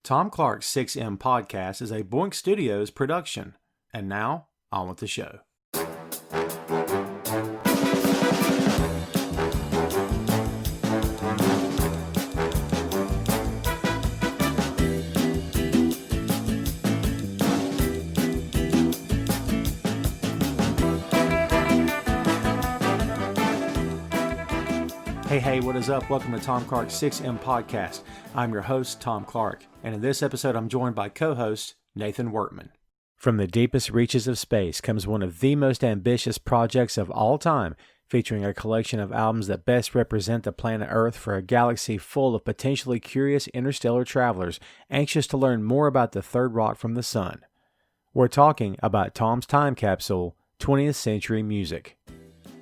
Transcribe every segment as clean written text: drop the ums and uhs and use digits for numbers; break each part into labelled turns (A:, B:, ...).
A: Tom Clark's 6M podcast is a Boink Studios production. And now, on with the show. Hey, what is up? Welcome to Tom Clark's 6M podcast. I'm your host, Tom Clark, and in this episode I'm joined by co-host Nathan Workman. From the deepest reaches of space comes one of the most ambitious projects of all time, featuring a collection of albums that best represent the planet Earth for a galaxy full of potentially curious interstellar travelers anxious to learn more about the third rock from the sun. We're talking about Tom's Time Capsule, 20th Century Music.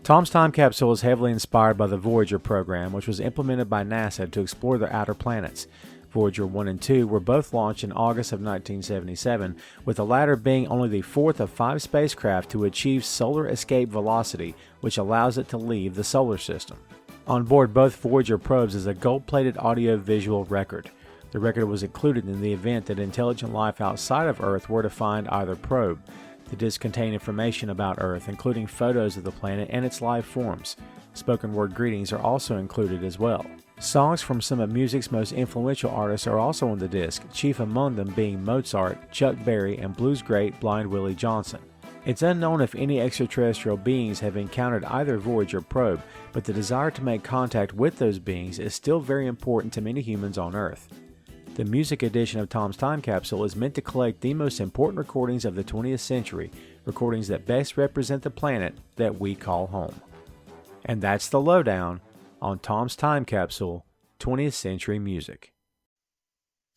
A: Tom's Time Capsule is heavily inspired by the Voyager program, which was implemented by NASA to explore the outer planets. Voyager 1 and 2 were both launched in August of 1977, with the latter being only the fourth of 5 spacecraft to achieve solar escape velocity, which allows it to leave the solar system. On board both Voyager probes is a gold-plated audio-visual record. The record was included in the event that intelligent life outside of Earth were to find either probe. The disc contained information about Earth, including photos of the planet and its life forms. Spoken word greetings are also included as well. Songs from some of music's most influential artists are also on the disc, chief among them being Mozart, Chuck Berry, and blues great Blind Willie Johnson. It's unknown if any extraterrestrial beings have encountered either Voyager probe, but the desire to make contact with those beings is still very important to many humans on Earth. The music edition of Tom's Time Capsule is meant to collect the most important recordings of the 20th century, recordings that best represent the planet that we call home. And that's the lowdown on Tom's Time Capsule, 20th Century Music.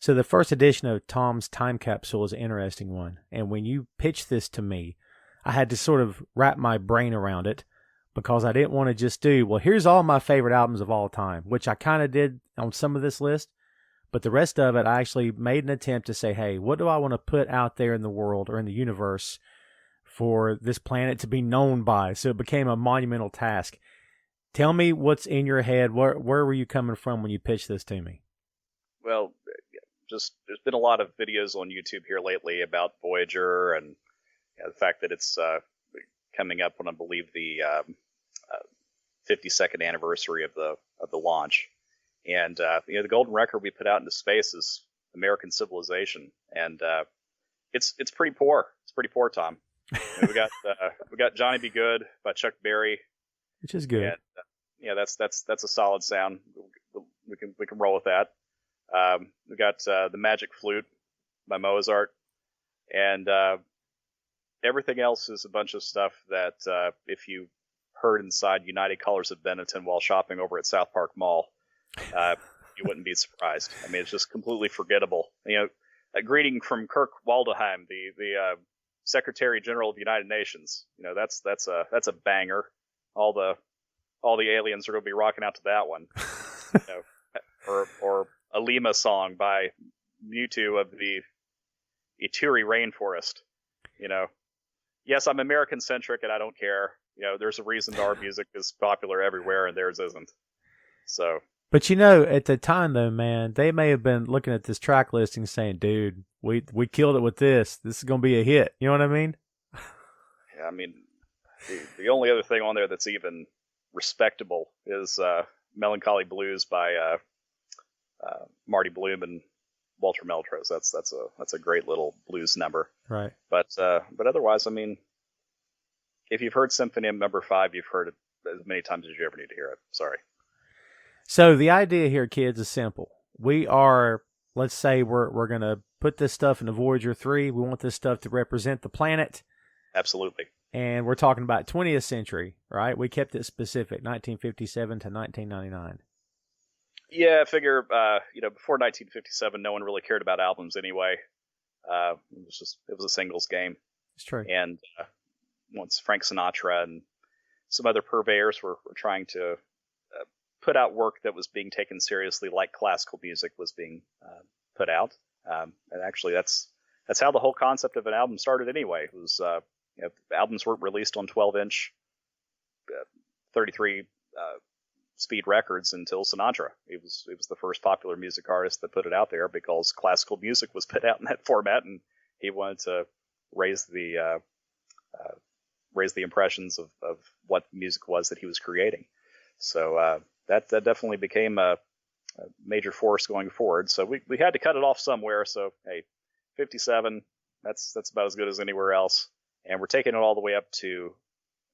A: So the first edition of Tom's Time Capsule is an interesting one, and when you pitched this to me, I had to sort of wrap my brain around it, because I didn't want to just do, well, here's all my favorite albums of all time, which I kind of did on some of this list. But the rest of it, I actually made an attempt to say, hey, what do I want to put out there in the world or in the universe for this planet to be known by? So it became a monumental task. Tell me what's in your head. Where were you coming from when you pitched this to me?
B: Well, just there's been a lot of videos on YouTube here lately about Voyager and the fact that it's coming up on, I believe, the 52nd anniversary of the launch. And the golden record we put out into space is American civilization, and it's pretty poor. It's pretty poor, Tom. I mean, we got Johnny Be Good by Chuck Berry,
A: which is good.
B: And, that's a solid sound. We can roll with that. We got the Magic Flute by Mozart, and everything else is a bunch of stuff that if you heard inside United Colors of Benetton while shopping over at South Park Mall. You wouldn't be surprised. I mean, it's just completely forgettable. A greeting from Kirk Waldheim, the Secretary General of the United Nations. That's a banger. All the aliens are going to be rocking out to that one. Or a Lima song by Mewtwo of the Ituri Rainforest. Yes, I'm American centric and I don't care. There's a reason our music is popular everywhere and theirs isn't. So.
A: But at the time though, man, they may have been looking at this track listing saying, dude, we killed it with this. This is going to be a hit. You know what I mean?
B: Yeah, I mean, the only other thing on there that's even respectable is Melancholy Blues by Marty Bloom and Walter Meldrose. That's a great little blues number.
A: Right.
B: But otherwise, I mean, if you've heard Symphony number 5, you've heard it as many times as you ever need to hear it. Sorry.
A: So the idea here, kids, is simple. We are, let's say we're going to put this stuff into Voyager 3. We want this stuff to represent the planet.
B: Absolutely.
A: And we're talking about 20th century, right? We kept it specific, 1957 to 1999.
B: Yeah, I figure, before 1957, no one really cared about albums anyway. It was a singles game.
A: It's true.
B: And once Frank Sinatra and some other purveyors were trying to put out work that was being taken seriously, like classical music was being put out. And actually, that's how the whole concept of an album started anyway. It was albums weren't released on 12-inch, 33 speed records until Sinatra. He was the first popular music artist that put it out there because classical music was put out in that format, and he wanted to raise the impressions of what music was that he was creating. So that definitely became a major force going forward. So we had to cut it off somewhere. So hey, 57, that's about as good as anywhere else. And we're taking it all the way up to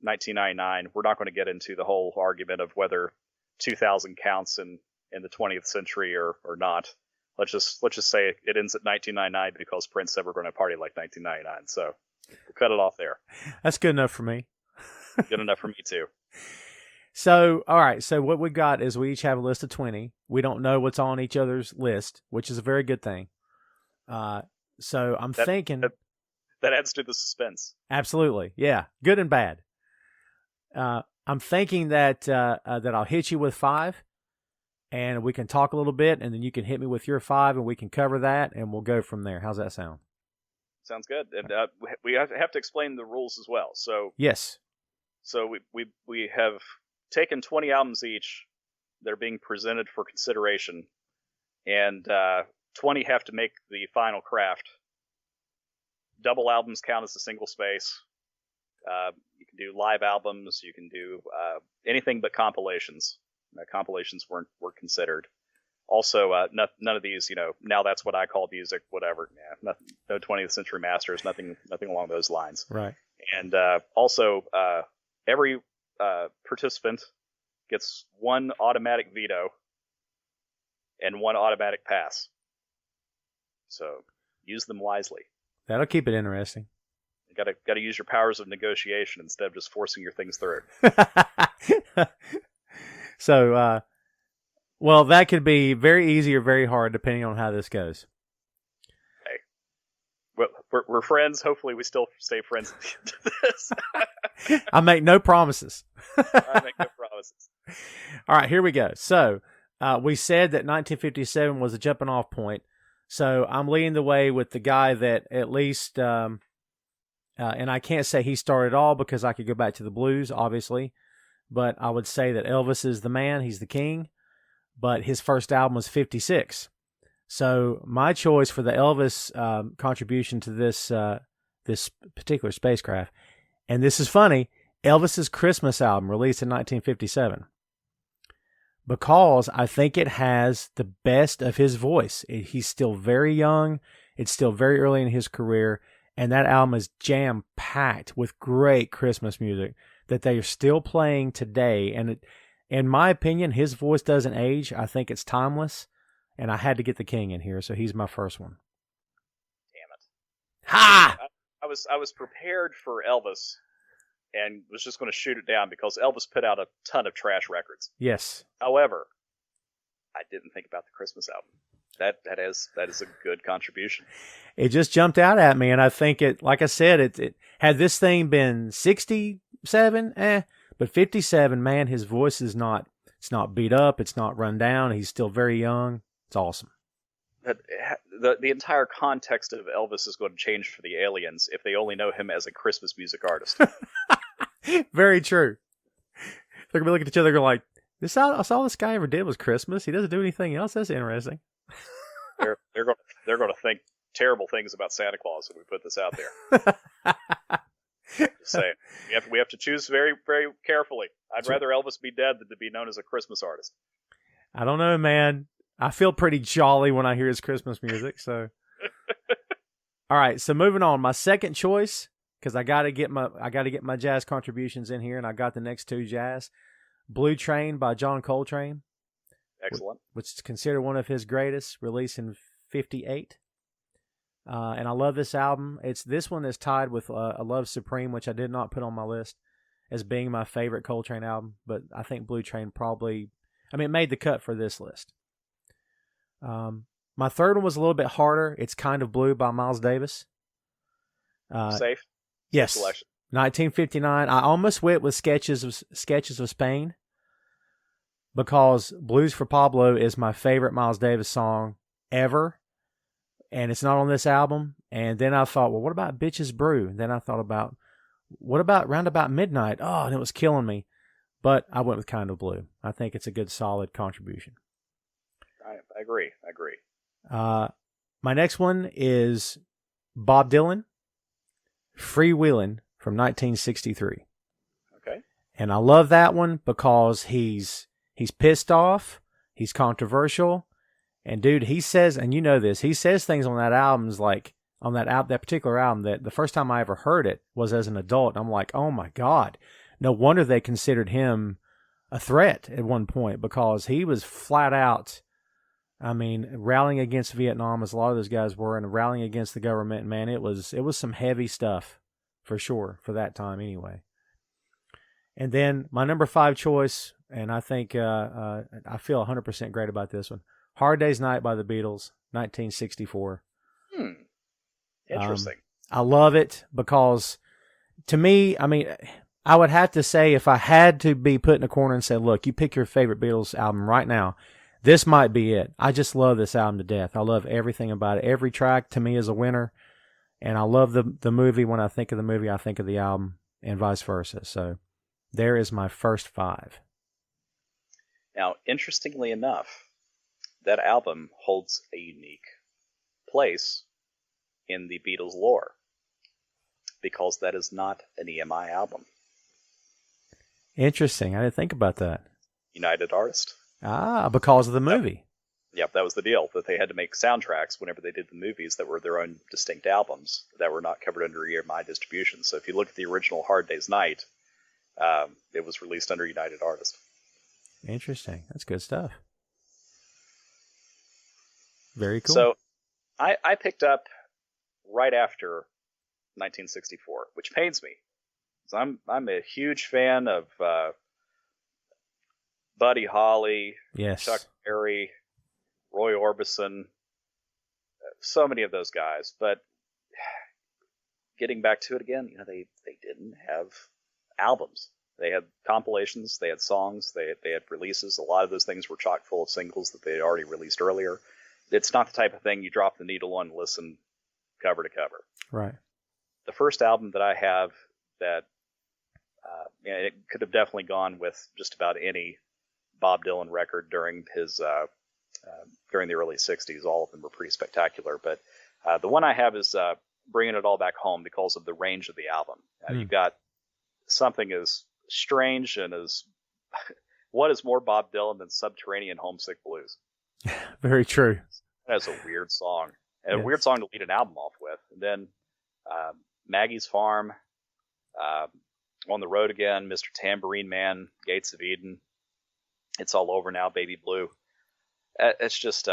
B: 1999. We're not going to get into the whole argument of whether 2000 counts in the 20th century or not. Let's just say it ends at 1999 because Prince said we're going to party like 1999. So we'll cut it off there.
A: That's good enough for me.
B: Good enough for me too.
A: So, all right. So what we got is we each have a list of 20. We don't know what's on each other's list, which is a very good thing. So I'm thinking
B: that adds to the suspense.
A: Absolutely. Yeah. Good and bad. I'm thinking that I'll hit you with 5 and we can talk a little bit, and then you can hit me with your 5 and we can cover that and we'll go from there. How's that sound?
B: Sounds good. And we have to explain the rules as well. So
A: yes.
B: So we have taken 20 albums each. They're being presented for consideration, and 20 have to make the final craft. Double albums count as a single space. You can do live albums. You can do anything but compilations. Compilations weren't considered. Also, none of these, now that's what I call music, whatever. Yeah, no 20th Century Masters, nothing along those lines.
A: Right.
B: And also, every participant gets one automatic veto and one automatic pass. So use them wisely.
A: That'll keep it interesting.
B: You gotta use your powers of negotiation instead of just forcing your things through.
A: So, well, that could be very easy or very hard depending on how this goes.
B: Hey, we're friends. Hopefully, we still stay friends at the end of this.
A: I make no promises.
B: I make no promises.
A: All right, here we go. So, we said that 1957 was a jumping off point. So, I'm leading the way with the guy that at least, and I can't say he started all because I could go back to the blues, obviously. But I would say that Elvis is the man. He's the king. But his first album was 56. So my choice for the Elvis contribution to this particular spacecraft, and this is funny, Elvis's Christmas album released in 1957, because I think it has the best of his voice. He's still very young. It's still very early in his career, and that album is jam-packed with great Christmas music that they are still playing today. And in my opinion, his voice doesn't age. I think it's timeless. And I had to get the king in here, so he's my first one.
B: Damn it.
A: Ha!
B: I was prepared for Elvis and was just going to shoot it down because Elvis put out a ton of trash records.
A: Yes.
B: However, I didn't think about the Christmas album. That is a good contribution.
A: It just jumped out at me, and I think it, like I said, it had this thing been 67, but 57, man, his voice is not, it's not beat up, it's not run down, he's still very young. It's awesome.
B: The entire context of Elvis is going to change for the aliens if they only know him as a Christmas music artist.
A: Very true. They're going to be looking at each other going like, I saw this guy ever did was Christmas. He doesn't do anything else. That's interesting.
B: They're going to think terrible things about Santa Claus if we put this out there. Just saying. We have to choose very, very carefully. I'd rather Elvis be dead than to be known as a Christmas artist.
A: I don't know, man. I feel pretty jolly when I hear his Christmas music. So, all right. So moving on, my second choice, because I got to get my jazz contributions in here, and I got the next two jazz. Blue Train by John Coltrane.
B: Excellent.
A: Which is considered one of his greatest, released in 58. And I love this album. This one is tied with A Love Supreme, which I did not put on my list as being my favorite Coltrane album, but I think Blue Train it made the cut for this list. My third one was a little bit harder. It's Kind of Blue by Miles Davis.
B: Safe?
A: Yes.
B: Selection.
A: 1959. I almost went with Sketches of Spain, because Blues for Pablo is my favorite Miles Davis song ever, and it's not on this album. And then I thought, well, what about Bitches Brew? And then I thought about, what about Roundabout Midnight? Oh, and it was killing me. but I went with Kind of Blue. I think it's a good, solid contribution.
B: I agree.
A: My next one is Bob Dylan, Freewheelin' from 1963.
B: Okay.
A: And I love that one because he's pissed off, he's controversial, and dude, he says, and you know this, he says things on that that particular album that the first time I ever heard it was as an adult. I'm like, oh my God, no wonder they considered him a threat at one point, because he was flat out, I mean, rallying against Vietnam, as a lot of those guys were, and rallying against the government. Man, it was some heavy stuff for sure for that time anyway. And then my number 5 choice, and I think I feel 100% great about this one, Hard Day's Night by the Beatles, 1964.
B: Interesting.
A: I love it because, to me, I mean, I would have to say, if I had to be put in a corner and say, look, you pick your favorite Beatles album right now, this might be it. I just love this album to death. I love everything about it. Every track to me is a winner. And I love the movie. When I think of the movie, I think of the album, and vice versa. So there is my first 5.
B: Now, interestingly enough, that album holds a unique place in the Beatles lore, because that is not an EMI album.
A: Interesting. I didn't think about that.
B: United Artist.
A: Because of the movie.
B: Yep, that was the deal, that they had to make soundtracks whenever they did the movies that were their own distinct albums that were not covered under EMI distribution. So if you look at the original Hard Day's Night, it was released under United Artist.
A: Interesting. That's good stuff. Very cool.
B: So I picked up right after 1964, which pains me. So I'm a huge fan of Buddy Holly,
A: yes,
B: Chuck Berry, Roy Orbison, so many of those guys. But getting back to it again, they didn't have albums. They had compilations, they had songs, they had releases. A lot of those things were chock full of singles that they had already released earlier. It's not the type of thing you drop the needle on and listen cover to cover.
A: Right.
B: The first album that I have that it could have definitely gone with just about any Bob Dylan record during his during the early 60s. All of them were pretty spectacular. But the one I have is Bringing It All Back Home, because of the range of the album. You've got something as strange and as what is more Bob Dylan than Subterranean Homesick Blues?
A: Very true.
B: That's a weird song. And
A: Yes.
B: a weird song to lead an album off with. And then Maggie's Farm, On the Road Again, Mr. Tambourine Man, Gates of Eden, It's All Over Now, Baby Blue. It's just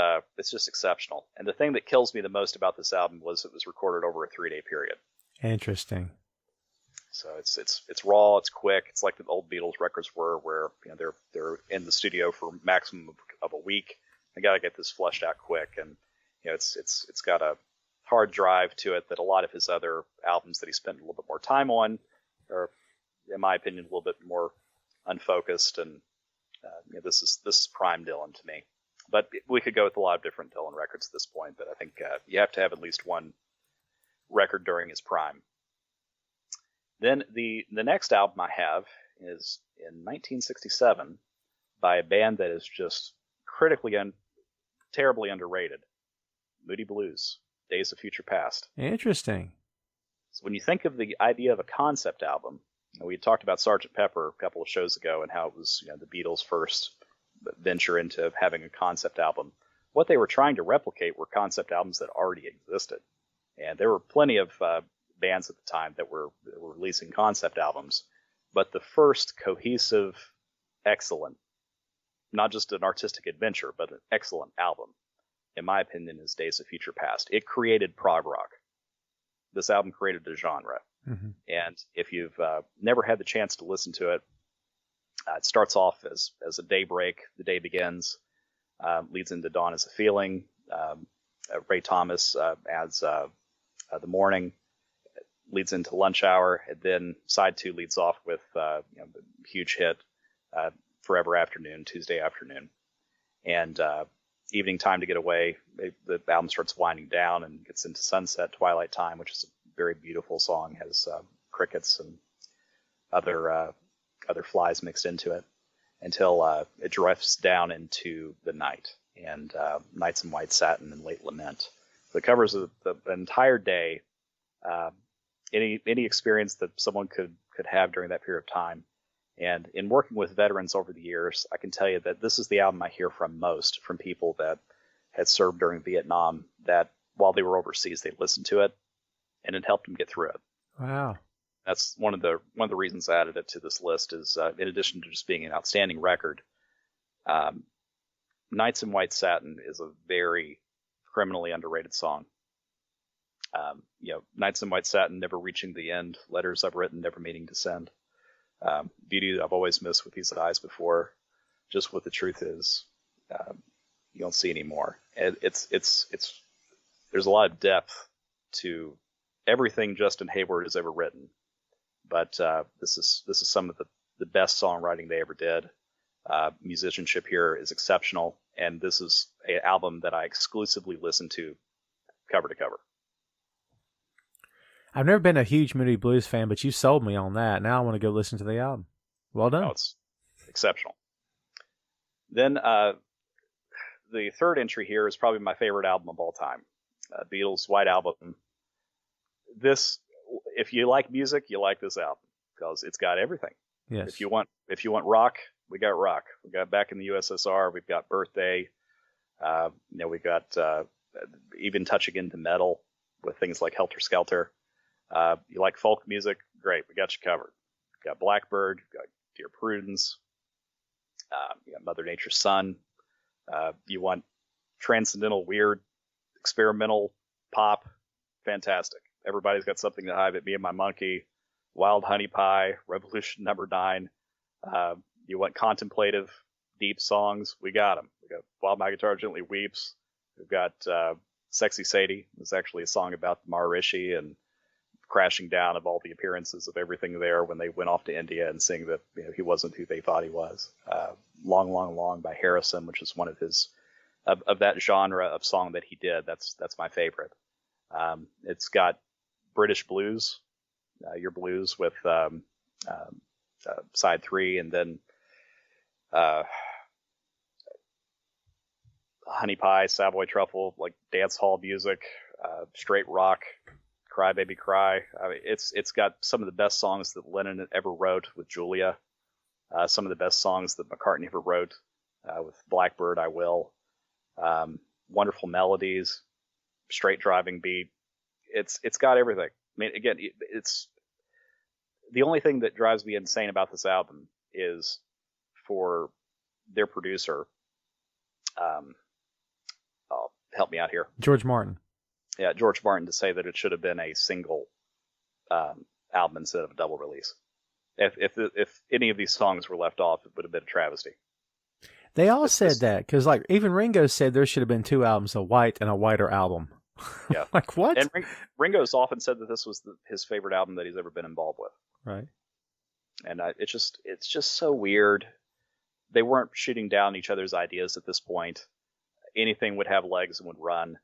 B: exceptional. And the thing that kills me the most about this album was it was recorded over a 3-day period.
A: Interesting.
B: So it's raw, it's quick. It's like the old Beatles records were, where they're in the studio for maximum of a week. I got to get this fleshed out quick, and it's got a hard drive to it that a lot of his other albums that he spent a little bit more time on are, in my opinion, a little bit more unfocused. And this is prime Dylan to me. But we could go with a lot of different Dylan records at this point. But I think you have to have at least one record during his prime. Then the next album I have is in 1967 by a band that is just critically terribly underrated. Moody Blues, Days of Future Past.
A: Interesting.
B: So when you think of the idea of a concept album, we had talked about Sgt. Pepper a couple of shows ago and how it was the Beatles' first venture into having a concept album. What they were trying to replicate were concept albums that already existed. And there were plenty of bands at the time that were releasing concept albums. But the first cohesive, excellent, not just an artistic adventure, but an excellent album, in my opinion, is Days of Future Past. It created prog rock. This album created a genre.
A: Mm-hmm.
B: And if you've never had the chance to listen to it, it starts off as a daybreak. The day begins, leads into Dawn as a Feeling. Ray Thomas adds The Morning, leads into Lunch Hour, and then side 2 leads off with the huge hit Forever Afternoon, Tuesday Afternoon. And Evening Time to Get Away, the album starts winding down and gets into Sunset, Twilight Time, which is a very beautiful song, has crickets and other other flies mixed into it, until it drifts down into the night, and Nights in White Satin and Late Lament. So it covers the entire day, any experience that someone could have during that period of time. And in working with veterans over the years, I can tell you that this is the album I hear from most from people that had served during Vietnam, that while they were overseas, they listened to it, and it helped them get through it.
A: Wow.
B: That's one of the reasons I added it to this list is, in addition to just being an outstanding record, Nights in White Satin is a very criminally underrated song. Nights in White Satin, never reaching the end, letters I've written, never meaning to send. Beauty I've always missed with these eyes before, just what the truth is, you don't see anymore. It's there's a lot of depth to everything Justin Hayward has ever written, but this is some of the best songwriting they ever did. Musicianship here is exceptional, and this is an album that I exclusively listen to cover to cover.
A: I've never been a huge Moody Blues fan, but you sold me on that. Now I want to go listen to the album. Well done.
B: Oh, it's exceptional. Then the third entry here is probably my favorite album of all time, Beatles' White Album. This, if you like music, you like this album because it's got everything.
A: Yes.
B: If you want rock, we got rock. We got Back in the USSR. We've got Birthday. We got even touching into metal with things like Helter Skelter. You like folk music? Great, we got you covered. We got Blackbird, we got Dear Prudence, you got Mother Nature's Son. You want transcendental, weird, experimental pop? Fantastic. Everybody's got something to hide. Me and My Monkey, Wild Honey Pie, Revolution Number 9. You want contemplative, deep songs? We got them. We got While My Guitar Gently Weeps. We've got Sexy Sadie. It's actually a song about the Maharishi and crashing down of all the appearances of everything there when they went off to India and saying that he wasn't who they thought he was. Long, Long, Long by Harrison, which is one of his of that genre of song that he did. That's my favorite. It's got British blues, your blues with side 3, and then Honey Pie, Savoy Truffle, like dance hall music, straight rock. Cry Baby Cry. I mean, it's got some of the best songs that Lennon ever wrote with Julia. Some of the best songs that McCartney ever wrote with Blackbird, I Will. Wonderful melodies, straight driving beat. It's got everything. I mean, again, it's the only thing that drives me insane about this album is for their producer. Help me out here.
A: George Martin.
B: Yeah, George Martin, to say that it should have been a single album instead of a double release. If any of these songs were left off, it would have been a travesty.
A: They all said that, because like even Ringo said there should have been 2 albums, a white and a whiter album.
B: Yeah.
A: Like what?
B: And Ringo's often said that this was his favorite album that he's ever been involved with.
A: Right.
B: And it's just so weird. They weren't shooting down each other's ideas at this point. Anything would have legs and would run.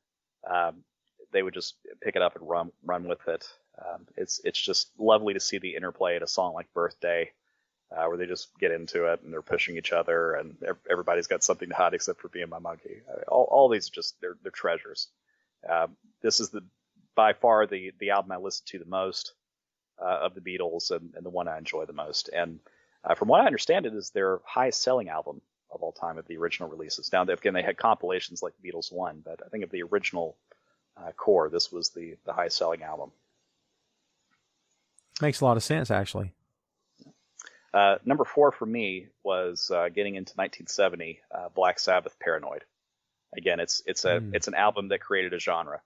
B: They would just pick it up and run with it. It's just lovely to see the interplay at a song like Birthday, where they just get into it and they're pushing each other and everybody's got something to hide except for Me and My Monkey. All these just they're treasures. This is by far the album I listen to the most of the Beatles and the one I enjoy the most. And from what I understand, it is their highest selling album of all time of the original releases. Now, again, they had compilations like Beatles 1, but I think of the original core, this was the highest selling album.
A: Makes a lot of sense, actually.
B: Number 4 for me was getting into 1970, Black Sabbath, Paranoid. Again, it's an album that created a genre.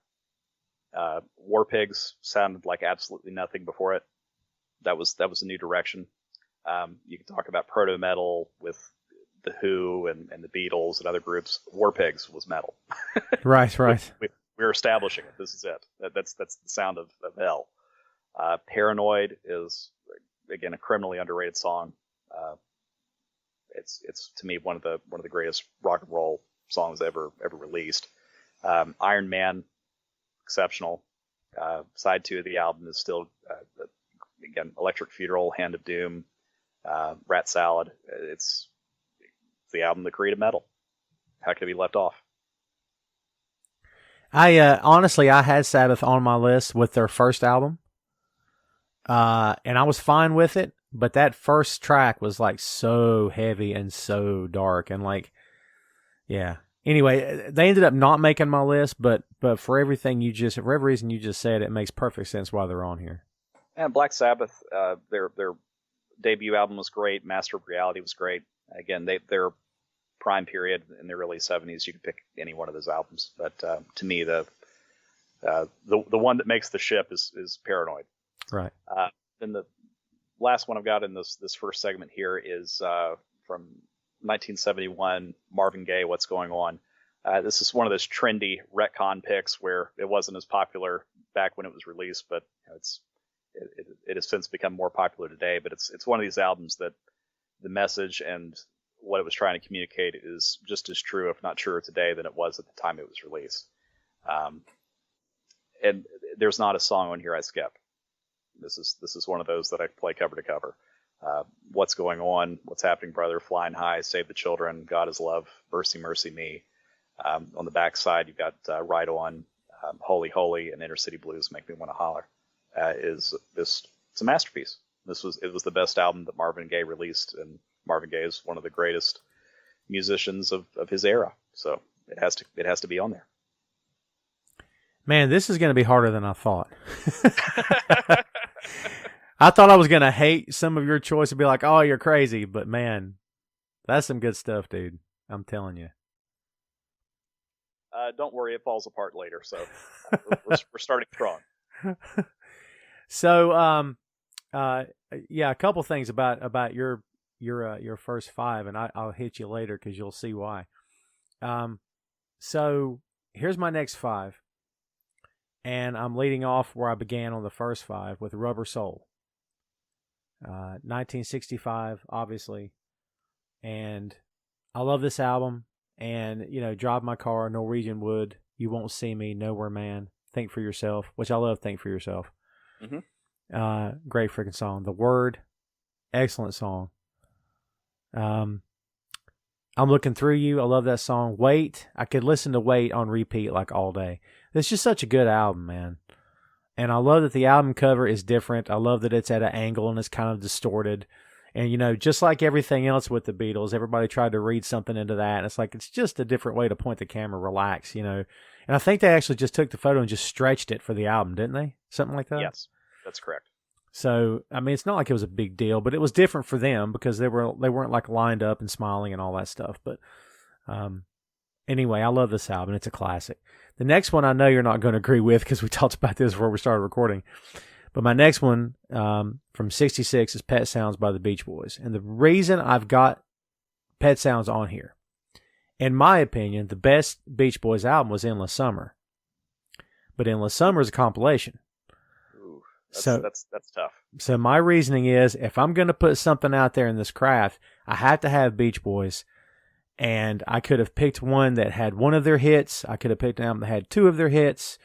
B: War Pigs sounded like absolutely nothing before it. That was a new direction. You can talk about proto metal with the Who and the Beatles and other groups. War Pigs was metal.
A: Right.
B: We're establishing it. This is it. That's the sound of hell. Paranoid is, again, a criminally underrated song. It's to me one of the greatest rock and roll songs ever released. Iron Man, exceptional. Side 2 of the album is still again Electric Funeral, Hand of Doom, Rat Salad. It's the album that created metal. How could it be left off?
A: Honestly, I had Sabbath on my list with their first album, and I was fine with it. But that first track was like so heavy and so dark, and like, yeah. Anyway, they ended up not making my list, but for every reason you just said, it makes perfect sense why they're on here.
B: And Black Sabbath, their debut album was great. Master of Reality was great. Again, their prime period in the early 70s, you could pick any one of those albums. But to me, the one that makes the ship is Paranoid.
A: Right.
B: Then the last one I've got in this first segment here is from 1971, Marvin Gaye, What's Going On. This is one of those trendy retcon picks where it wasn't as popular back when it was released, but it has since become more popular today. But it's one of these albums that the message and what it was trying to communicate is just as true, if not truer today than it was at the time it was released. And there's not a song on here I skip. This is one of those that I play cover to cover. What's Going On, What's Happening, Brother, Flying High, Save the Children, God is Love, Mercy, Mercy Me. On the back side, you've got Ride On, Holy, Holy, and Inner City Blues, Make Me Want to Holler. It's a masterpiece. It was the best album that Marvin Gaye released, and Marvin Gaye is one of the greatest musicians of his era. So it has to be on there.
A: Man, this is going to be harder than I thought. I thought I was going to hate some of your choice and be like, oh, you're crazy. But man, that's some good stuff, dude. I'm telling you.
B: Don't worry, it falls apart later. So we're starting strong.
A: So, yeah, a couple things about your first five, and I'll hit you later because you'll see why. So here's my next five, and I'm leading off where I began on the first five with Rubber Soul. 1965, obviously, and I love this album. And Drive My Car, Norwegian Wood, You Won't See Me, Nowhere Man, Think for Yourself, which I love. Think for Yourself. Mm-hmm. Great freaking song. The Word, excellent song. I'm Looking Through You. I love that song. Wait, I could listen to Wait on repeat like all day. It's just such a good album, man. And I love that the album cover is different. I love that it's at an angle and it's kind of distorted. And, just like everything else with the Beatles, everybody tried to read something into that. And it's like, it's just a different way to point the camera, relax, And I think they actually just took the photo and just stretched it for the album, didn't they? Something like that?
B: Yes, that's correct.
A: So, I mean, it's not like it was a big deal, but it was different for them because they weren't like lined up and smiling and all that stuff. But anyway, I love this album. It's a classic. The next one I know you're not going to agree with because we talked about this before we started recording. But my next one from 66 is Pet Sounds by the Beach Boys. And the reason I've got Pet Sounds on here, in my opinion, the best Beach Boys album was Endless Summer. But Endless Summer is a compilation.
B: Ooh, that's tough.
A: So my reasoning is, if I'm going to put something out there in this craft, I have to have Beach Boys. And I could have picked one that had one of their hits. I could have picked an album that had two of their hits.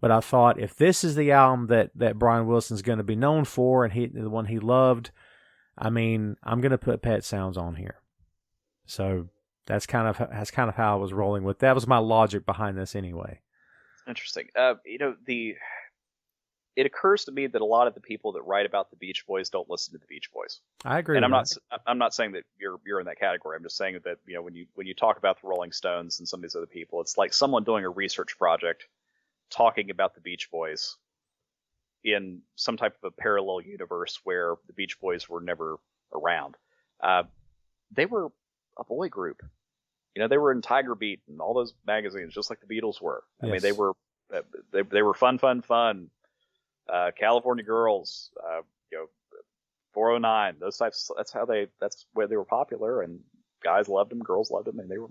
A: But I thought, if this is the album that Brian Wilson's going to be known for, and the one he loved, I mean, I'm going to put Pet Sounds on here. So that's kind of how I was rolling with. That was my logic behind this, anyway.
B: Interesting. It occurs to me that a lot of the people that write about the Beach Boys don't listen to the Beach Boys.
A: I agree.
B: And I'm not saying that you're in that category. I'm just saying that when you talk about the Rolling Stones and some of these other people, it's like someone doing a research project, talking about the Beach Boys in some type of a parallel universe where the Beach Boys were never around. They were a boy group. They were in Tiger Beat and all those magazines, just like the Beatles were. I mean, they were fun. California Girls, 409, those types. That's where they were popular, and guys loved them, girls loved them, and they were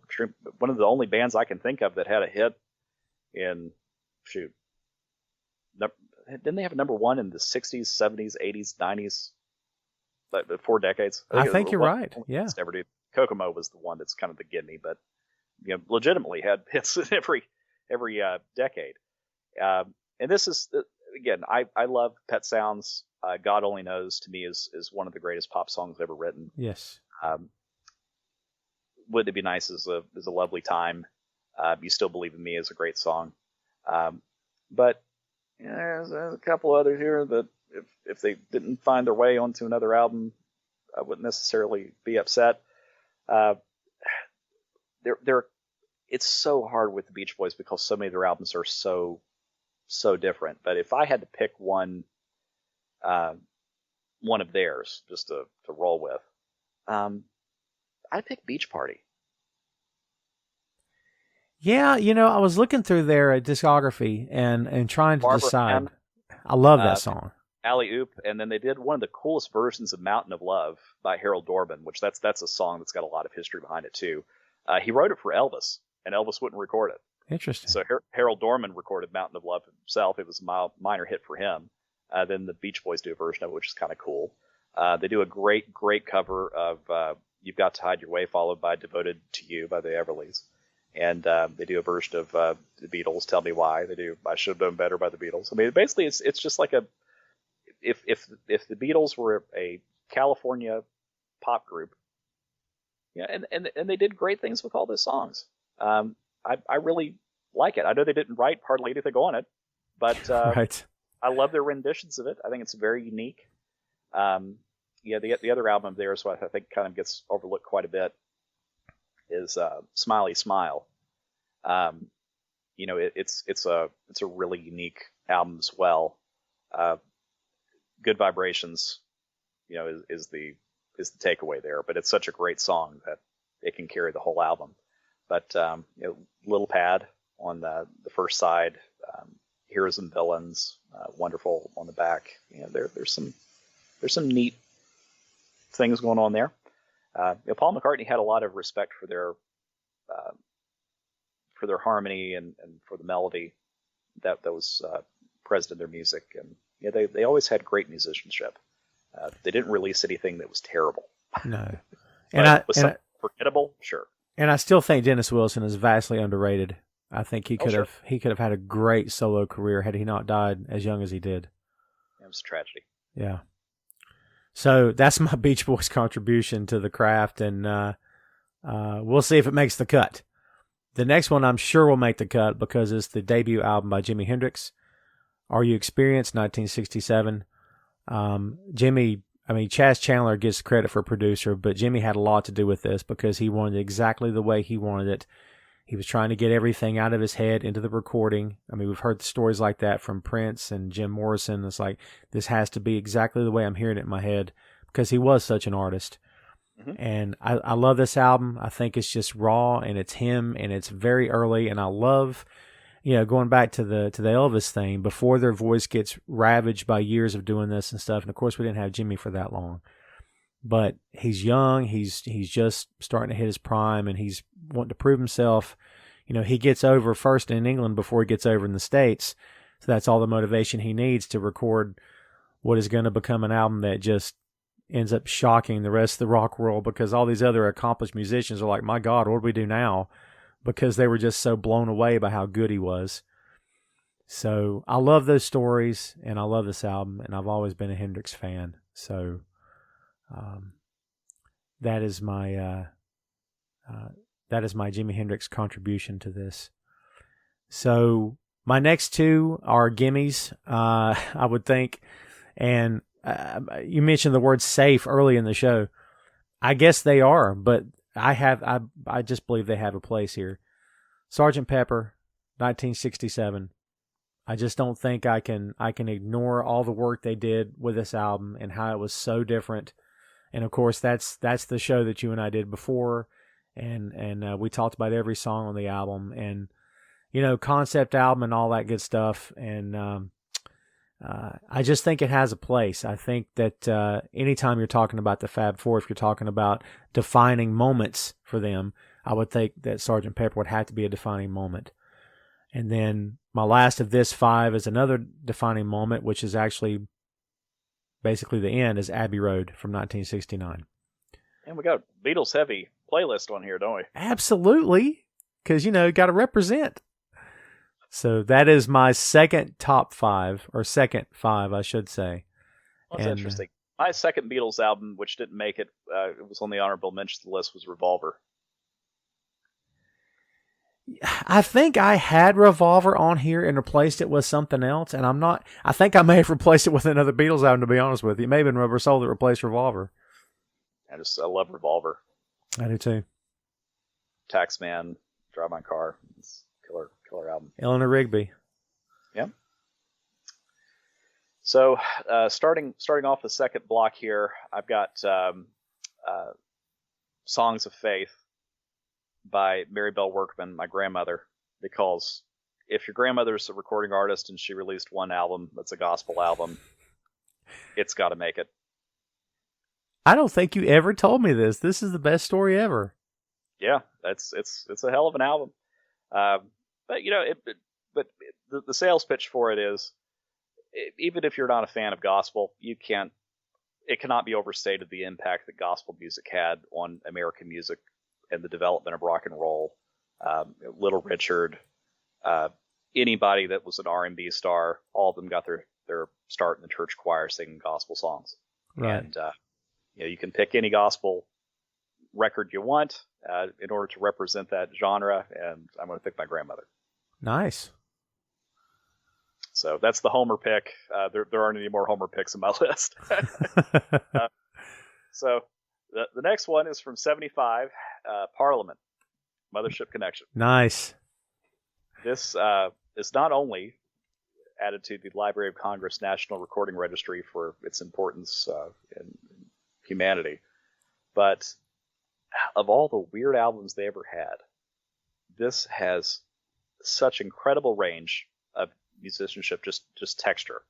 B: one of the only bands I can think of that had a hit in. Didn't they have a number one in the 60s, 70s, 80s, 90s? Like 4 decades?
A: I think you're right. Yeah.
B: Kokomo was the one that's kind of the gimme, but legitimately had hits in every decade. And this is, again, I love Pet Sounds. God Only Knows to me is one of the greatest pop songs ever written.
A: Yes.
B: Wouldn't It Be Nice is a lovely time. You Still Believe in Me is a great song. But there's a couple others here that if they didn't find their way onto another album, I wouldn't necessarily be upset. It's so hard with the Beach Boys because so many of their albums are so different. But if I had to pick one of theirs just to roll with, I'd pick Beach Party.
A: Yeah, I was looking through their discography and trying to
B: Barbara
A: decide.
B: Ann,
A: I love that song.
B: Alley Oop, and then they did one of the coolest versions of Mountain of Love by Harold Dorman, which that's a song that's got a lot of history behind it too. He wrote it for Elvis, and Elvis wouldn't record it.
A: Interesting.
B: So Harold Dorman recorded Mountain of Love himself. It was a minor hit for him. Then the Beach Boys do a version of it, which is kind of cool. They do a great cover of You've Got to Hide Your Way, followed by Devoted to You by the Everlys. And they do a version of the Beatles, Tell Me Why. They do I Should Have Known Better by the Beatles. I mean, basically, it's just like if the Beatles were a California pop group, and they did great things with all those songs. I really like it. I know they didn't write hardly anything on it, but
A: right.
B: I love their renditions of it. I think it's very unique. The other album of theirs, what I think kind of gets overlooked quite a bit, is Smiley Smile. It's a really unique album as well. Good Vibrations, is the takeaway there, but it's such a great song that it can carry the whole album. But Little Pad on the first side, Heroes and Villains, Wonderful on the back. There's some neat things going on there. Paul McCartney had a lot of respect for their harmony and for the melody that was present in their music, and they always had great musicianship. They didn't release anything that was terrible.
A: No,
B: forgettable, sure.
A: And I still think Dennis Wilson is vastly underrated. I think he could have had a great solo career had he not died as young as he did.
B: It was a tragedy.
A: Yeah. So that's my Beach Boys contribution to the craft, and we'll see if it makes the cut. The next one I'm sure will make the cut because it's the debut album by Jimi Hendrix, Are You Experienced, 1967. Chas Chandler gets credit for producer, but Jimmy had a lot to do with this because he wanted it exactly the way he wanted it. He was trying to get everything out of his head into the recording. I mean, we've heard stories like that from Prince and Jim Morrison. It's like, this has to be exactly the way I'm hearing it in my head because he was such an artist. Mm-hmm. And I love this album. I think it's just raw and it's him and it's very early. And I love, going back to the Elvis thing, before their voice gets ravaged by years of doing this and stuff. And of course, we didn't have Jimmy for that long. But he's young. He's just starting to hit his prime, and he's wanting to prove himself. He gets over first in England before he gets over in the States. So that's all the motivation he needs to record what is going to become an album that just ends up shocking the rest of the rock world, because all these other accomplished musicians are like, my God, what do we do now? Because they were just so blown away by how good he was. So I love those stories, and I love this album, and I've always been a Hendrix fan. So that is my Jimi Hendrix contribution to this. So my next two are gimmies, I would think. And you mentioned the word safe early in the show. I guess they are, but I just believe they have a place here. Sgt. Pepper, 1967. I just don't think I can ignore all the work they did with this album and how it was so different. And of course, that's the show that you and I did before, and we talked about every song on the album, and concept album and all that good stuff. And I just think it has a place. I think that anytime you're talking about the Fab Four, if you're talking about defining moments for them, I would think that Sgt. Pepper would have to be a defining moment. And then my last of this five is another defining moment, which is actually basically the end, is Abbey Road from 1969.
B: And we got a Beatles heavy playlist on here, don't we?
A: Absolutely, because got to represent. So that is my second top five, or second five, I should say.
B: Well, that's interesting. My second Beatles album, which didn't make it, it was on the honorable mention list, was Revolver.
A: I think I had Revolver on here and replaced it with something else, and I think I may have replaced it with another Beatles album, to be honest with you. It may have been Rubber Soul that replaced Revolver.
B: I love Revolver.
A: I do too.
B: Taxman, Drive My Car. It's a killer album.
A: Eleanor Rigby.
B: Yeah. So, starting off the second block here, I've got Songs of Faith by Mary Bell Workman, my grandmother, because if your grandmother's a recording artist and she released one album that's a gospel album, it's got to make it.
A: I don't think you ever told me this. This is the best story ever.
B: Yeah, it's a hell of an album. But the sales pitch for it is, even if you're not a fan of gospel, it cannot be overstated the impact that gospel music had on American music and the development of rock and roll. Little Richard, anybody that was an R&B star, all of them got their start in the church choir singing gospel songs.
A: Right.
B: And you can pick any gospel record you want in order to represent that genre, and I'm going to pick my grandmother.
A: Nice.
B: So that's the Homer pick. There aren't any more Homer picks in my list. So the next one is from 75, Parliament, Mothership Connection.
A: Nice.
B: This is not only added to the Library of Congress National Recording Registry for its importance in humanity, but of all the weird albums they ever had, this has such incredible range of musicianship, just texture,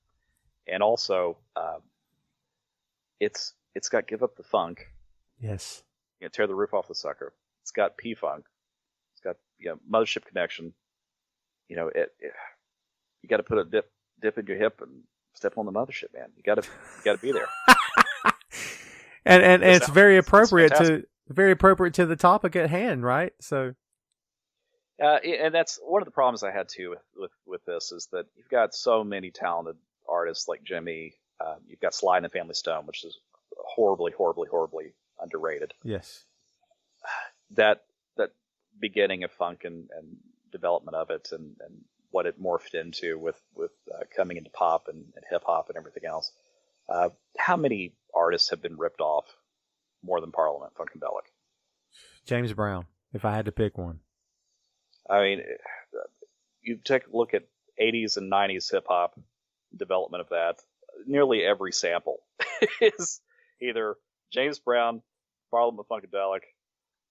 B: and also it's got Give Up the Funk.
A: Yes.
B: Tear the Roof Off the Sucker. It's got P-Funk. It's got Mothership Connection. You got to put a dip in your hip and step on the mothership, man. You got to be there.
A: and it's very appropriate to the topic at hand, right? So.
B: And that's one of the problems I had too with this, is that you've got so many talented artists like Jimmy. You've got Sly and the Family Stone, which is horribly underrated.
A: Yes.
B: That beginning of funk and development of it, and what it morphed into with coming into pop and hip hop and everything else. How many artists have been ripped off more than Parliament, Funkadelic?
A: James Brown, if I had to pick one.
B: I mean, you take a look at 80s and 90s hip hop development of that. Nearly every sample is either James Brown, Parliament, Funkadelic,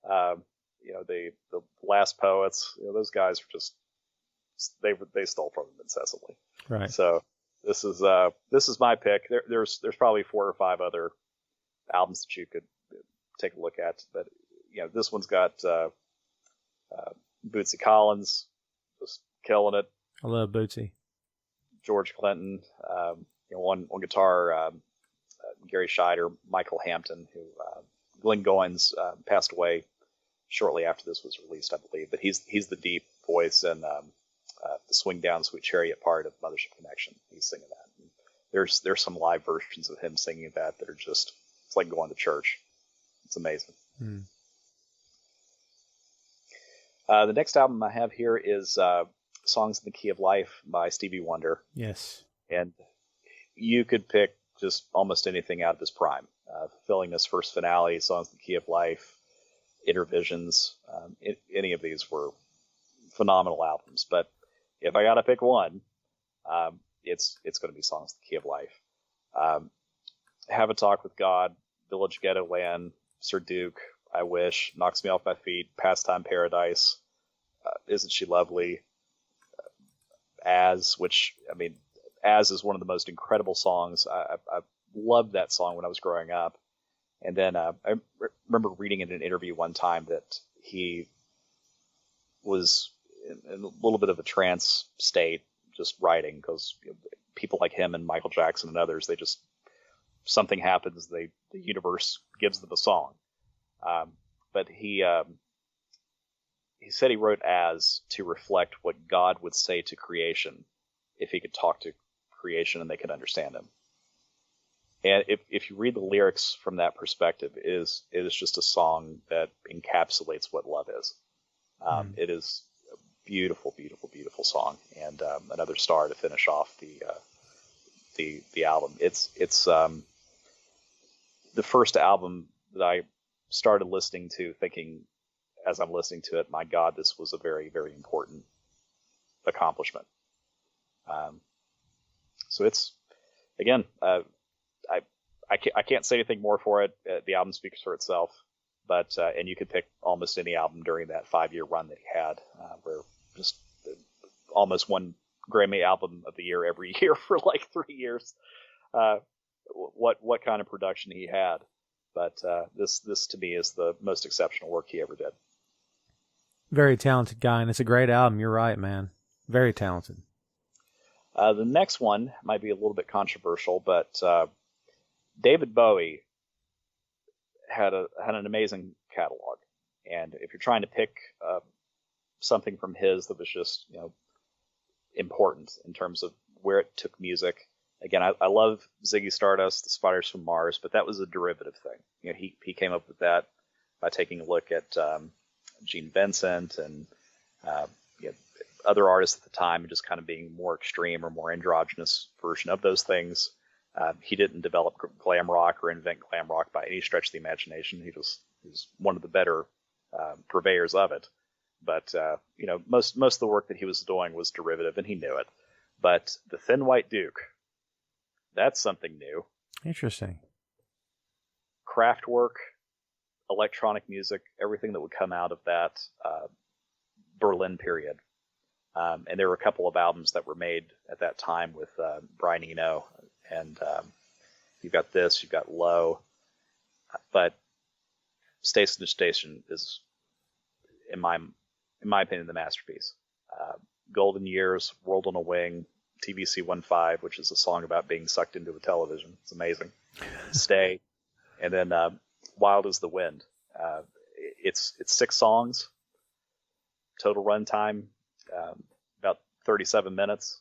B: the Last Poets. Those guys are just they stole from them incessantly.
A: Right.
B: So this is my pick. There's probably 4 or 5 other albums that you could take a look at, but this one's got Bootsy Collins just killing it.
A: I love Bootsy.
B: George Clinton, on guitar, Gary Scheider, Michael Hampton, who Glenn Goins passed away shortly after this was released, I believe. But he's the deep voice and the Swing Down Sweet Chariot part of Mothership Connection. He's singing that. And there's some live versions of him singing that are just, it's like going to church. It's amazing. The next album I have here is Songs in the Key of Life by Stevie Wonder.
A: Yes. And
B: you could pick just almost anything out of his prime. Fulfilling This First Finale, Songs in the Key of Life, Intervisions. Any of these were phenomenal albums. But if I got to pick one, it's going to be Songs in the Key of Life. Have a Talk with God, Village Ghetto Land, Sir Duke, I Wish, Knocks Me Off My Feet, Pastime Paradise, Isn't She Lovely, As is one of the most incredible songs. I loved that song when I was growing up. And then I remember reading in an interview one time that he was in a little bit of a trance state just writing, because people like him and Michael Jackson and others, something happens, the universe gives them a song. But he said he wrote As to reflect what God would say to creation if he could talk to creation and they could understand him. And if you read the lyrics from that perspective, it is just a song that encapsulates what love is. It is a beautiful, beautiful, beautiful song, and another star to finish off the album. It's the first album that I started listening to, thinking as I'm listening to it, my God, this was a very, very important accomplishment. So it's, again, I can't say anything more for it. The album speaks for itself, but and you could pick almost any album during that 5-year run that he had, where just almost won Grammy Album of the Year every year for like 3 years. What kind of production he had, but this to me is the most exceptional work he ever did.
A: Very talented guy, and it's a great album. You're right, man. Very talented.
B: The next one might be a little bit controversial, but David Bowie had an amazing catalog, and if you're trying to pick something from his that was just important in terms of where it took music, again, I love Ziggy Stardust, the Spiders from Mars, but that was a derivative thing. He came up with that by taking a look at Gene Vincent and other artists at the time, and just kind of being more extreme or more androgynous version of those things. He didn't develop glam rock or invent glam rock by any stretch of the imagination. He was one of the better purveyors of it. But most of the work that he was doing was derivative, and he knew it. But the Thin White Duke, that's something new.
A: Interesting.
B: Kraftwerk, electronic music, everything that would come out of that Berlin period. And there were a couple of albums that were made at that time with Brian Eno, and you've got this, you've got Low, but Station to Station is, in my opinion, the masterpiece. Golden Years, World on a Wing, TBC 1-5, which is a song about being sucked into a television. It's amazing. Stay, and then Wild as the Wind. It's 6 songs, total runtime about 37 minutes,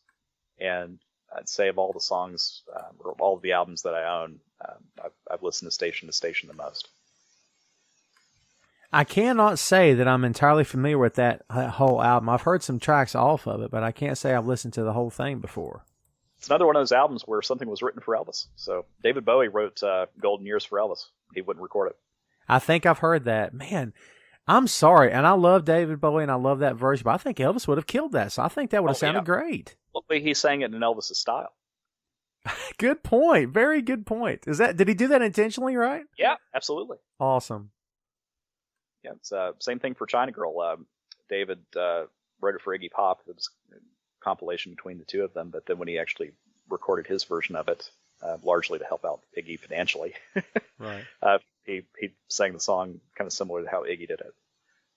B: and I'd say of all the songs or all of the albums that I own, I've listened to Station the most.
A: I cannot say that I'm entirely familiar with that whole album. I've heard some tracks off of it, but I can't say I've listened to the whole thing before.
B: It's another one of those albums where something was written for Elvis. So David Bowie wrote Golden Years for Elvis. He wouldn't record it.
A: I think I've heard that. Man, I'm sorry, and I love David Bowie, and I love that version, but I think Elvis would have killed that, so I think that would have sounded great.
B: Well, he sang it in Elvis' style.
A: Good point. Very good point. Did he do that intentionally, right?
B: Yeah, absolutely.
A: Awesome.
B: Yeah, it's same thing for China Girl. David wrote it for Iggy Pop. It was a compilation between the two of them, but then when he actually recorded his version of it, largely to help out Iggy financially,
A: right?
B: He sang the song kind of similar to how Iggy did it.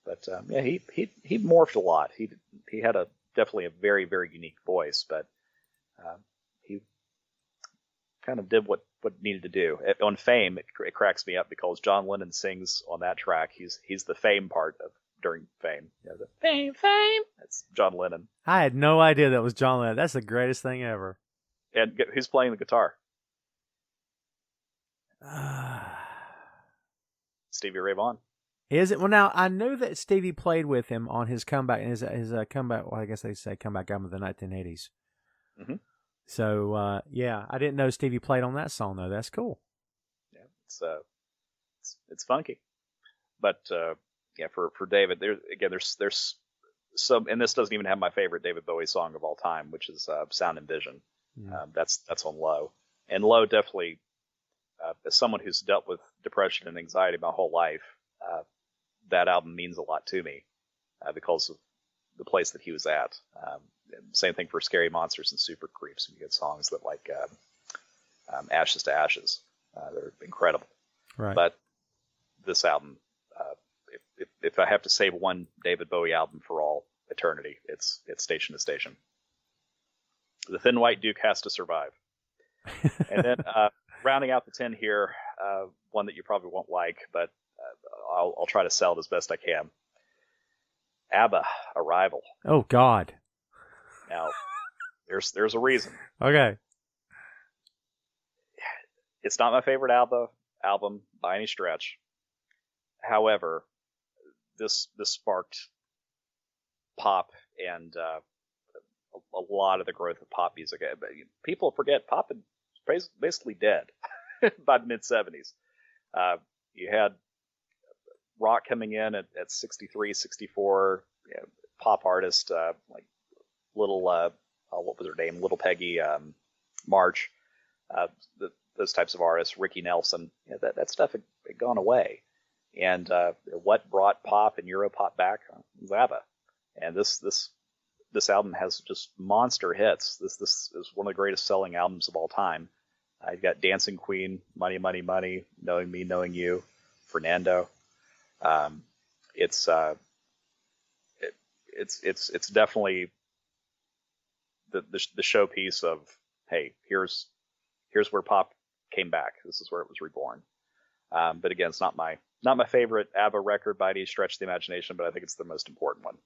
B: But yeah, he morphed a lot. He had definitely a very, very unique voice, but he kind of did what needed to do. On Fame, it cracks me up because John Lennon sings on that track. He's the Fame part during Fame. The Fame. That's John Lennon.
A: I had no idea that was John Lennon. That's the greatest thing ever.
B: And who's playing the guitar? Stevie Ray Vaughan.
A: Is it? Well, now, I knew that Stevie played with him on his comeback, his comeback, well, I guess they say comeback album of the 1980s.
B: Mm-hmm.
A: So, yeah, I didn't know Stevie played on that song, though. That's cool.
B: Yeah, it's funky. But, yeah, for David, there's some, and this doesn't even have my favorite David Bowie song of all time, which is Sound and Vision. Mm. That's on Low. And Low definitely, as someone who's dealt with depression and anxiety my whole life, that album means a lot to me because of the place that he was at. Same thing for Scary Monsters and Super Creeps. You get songs that like Ashes to Ashes. They're incredible.
A: Right.
B: But this album, if I have to save one David Bowie album for all eternity, it's Station to Station. The Thin White Duke has to survive. And then rounding out the 10 here, one that you probably won't like, but I'll try to sell it as best I can. ABBA, Arrival.
A: Oh, God.
B: Now, there's a reason.
A: Okay.
B: It's not my favorite album by any stretch. However, this sparked pop and a lot of the growth of pop music. People forget pop is basically dead by the mid 70s. You had rock coming in at 63, 64, pop artists like Little, what was her name? Little Peggy, March, those types of artists, Ricky Nelson. That stuff had gone away. And what brought pop and Europop back was ABBA. And this album has just monster hits. This is one of the greatest selling albums of all time. You've got Dancing Queen, Money, Money, Money, Knowing Me, Knowing You, Fernando. It's definitely the showpiece of, hey, here's where pop came back. This is where it was reborn. But again, it's not my favorite ABBA record by any stretch of the imagination, but I think it's the most important one.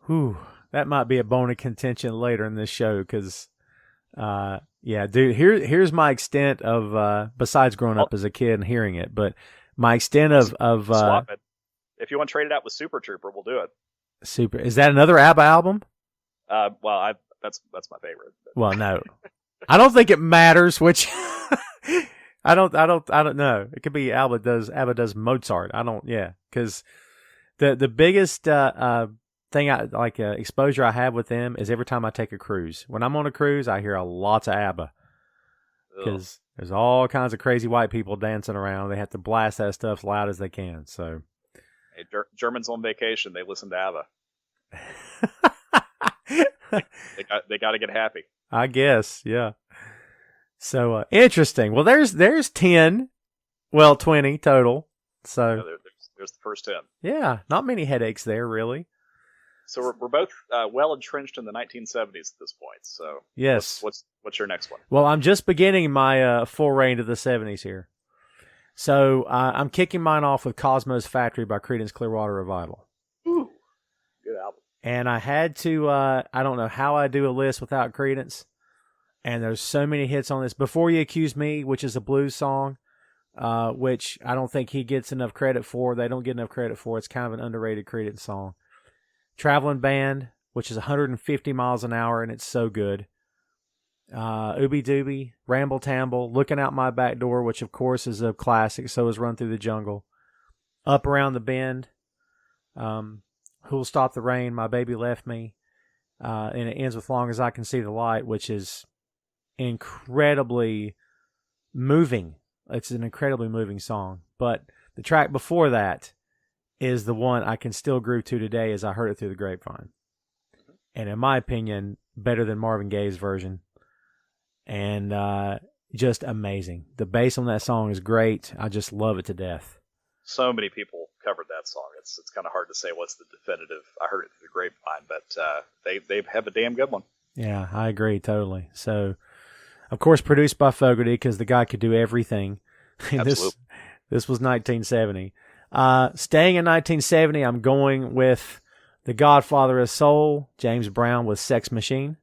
A: Whew, that might be a bone of contention later in this show because, yeah, dude, here's my extent of, besides growing up as a kid and hearing it, but my extent of
B: swap it. If you want to trade it out with Super Trooper, we'll do it.
A: Super. Is that another ABBA album?
B: Well, that's my favorite. But.
A: Well, no, I don't think it matters which. I don't know. It could be ABBA does Mozart. Because the biggest thing exposure I have with them is every time I take a cruise. When I'm on a cruise, I hear lots of ABBA because there's all kinds of crazy white people dancing around. They have to blast that stuff as loud as they can. So,
B: hey, Germans on vacation, they listen to ABBA. they got to get happy.
A: I guess, yeah. So interesting. Well, there's 10, 20 total. So
B: yeah, there's the first 10.
A: Yeah, not many headaches there, really.
B: So we're both well entrenched in the 1970s at this point. So
A: yes,
B: what's your next one?
A: Well, I'm just beginning my full reign of the 70s here. So I'm kicking mine off with Cosmo's Factory by Creedence Clearwater Revival.
B: Ooh, good album.
A: And I had to, I don't know how I do a list without Creedence. And there's so many hits on this. Before You Accuse Me, which is a blues song, which I don't think he gets enough credit for. They don't get enough credit for. It's kind of an underrated Creedence song. Traveling Band, which is 150 miles an hour, and it's so good. Ooby Dooby, Ramble Tamble, Looking Out My Back Door, which of course is a classic. So is Run Through the Jungle. Up Around the Bend, Who'll Stop the Rain, My Baby Left Me. And it ends with Long As I Can See the Light, which is incredibly moving. It's an incredibly moving song. But the track before that is the one I can still groove to today as I heard it through the grapevine. And in my opinion, better than Marvin Gaye's version. And just amazing. The bass on that song is great. I just love it to death.
B: So many people covered that song. It's kind of hard to say what's the definitive. I heard it through the grapevine, but they have a damn good one. Yeah,
A: I agree totally. So, of course, produced by Fogerty because the guy could do everything.
B: Absolutely.
A: This was 1970. Staying in 1970, I'm going with the Godfather of Soul, James Brown with Sex Machine.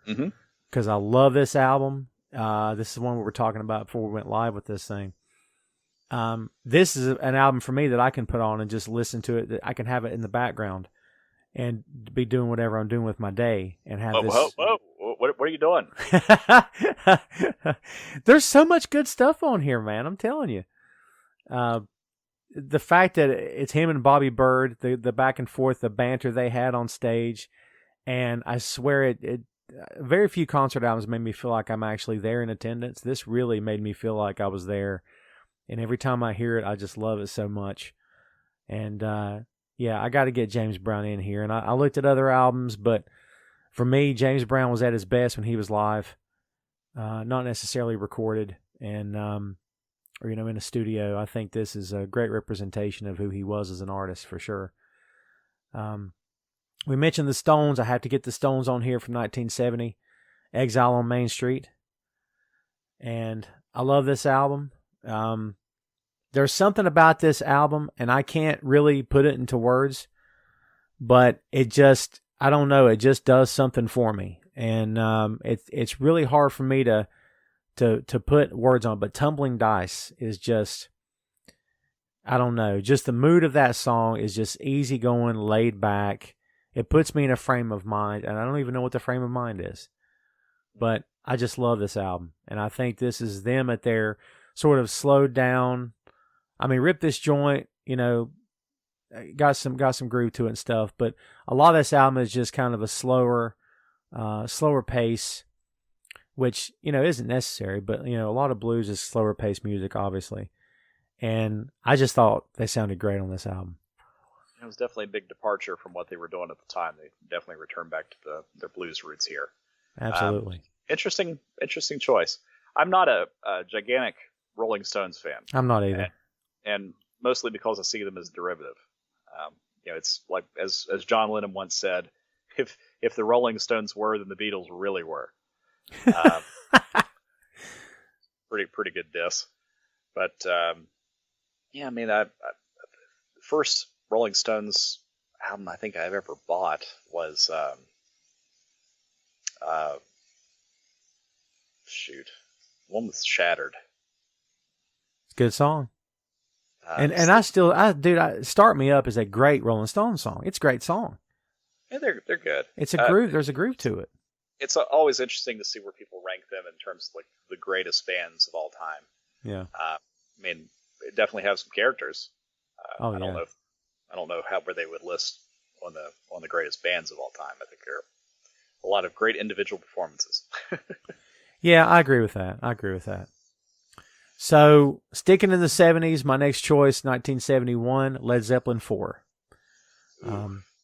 B: Mm-hmm.
A: Because I love this album. This is one we were talking about before we went live with this thing. This is an album for me that I can put on and just listen to it. That I can have it in the background and be doing whatever I'm doing with my day and have this.
B: Whoa. What are you doing?
A: There's so much good stuff on here, man. I'm telling you. The fact that it's him and Bobby Bird, the back and forth, the banter they had on stage, and I swear it very few concert albums made me feel like I'm actually there in attendance. This really made me feel like I was there, and every time I hear it, I just love it so much. And yeah, I got to get James Brown in here. And I looked at other albums, but for me, James Brown was at his best when he was live, not necessarily recorded and or in a studio. I think this is a great representation of who he was as an artist for sure. We mentioned the Stones. I have to get the Stones on here from 1970, Exile on Main Street. And I love this album. There's something about this album, and I can't really put it into words, but it just, I don't know, it just does something for me. And it's really hard for me to to put words on, but Tumbling Dice is just, I don't know, just the mood of that song is just easygoing, laid back. It puts me in a frame of mind, and I don't even know what the frame of mind is. But I just love this album, and I think this is them at their sort of slowed down. I mean, Rip This Joint, got some groove to it and stuff, but a lot of this album is just kind of a slower pace, which, isn't necessary, but, a lot of blues is slower paced music, obviously. And I just thought they sounded great on this album.
B: It was definitely a big departure from what they were doing at the time. They definitely returned back to their blues roots here.
A: Absolutely.
B: Interesting choice. I'm not a gigantic Rolling Stones fan.
A: I'm not either.
B: And mostly because I see them as derivative. It's like, as John Lennon once said, if the Rolling Stones were, then the Beatles really were. Pretty good diss. But the first Rolling Stones album I think I've ever bought was one with Shattered.
A: It's a good song. Start Me Up is a great Rolling Stones song. It's a great song.
B: Yeah, they're good.
A: It's a groove. There's a groove to it.
B: It's always interesting to see where people rank them in terms of like the greatest bands of all time.
A: Yeah.
B: It definitely have some characters.
A: I
B: don't know where they would list on the greatest bands of all time. I think there are a lot of great individual performances.
A: Yeah, I agree with that. So, sticking in the 70s, my next choice, 1971, Led Zeppelin 4.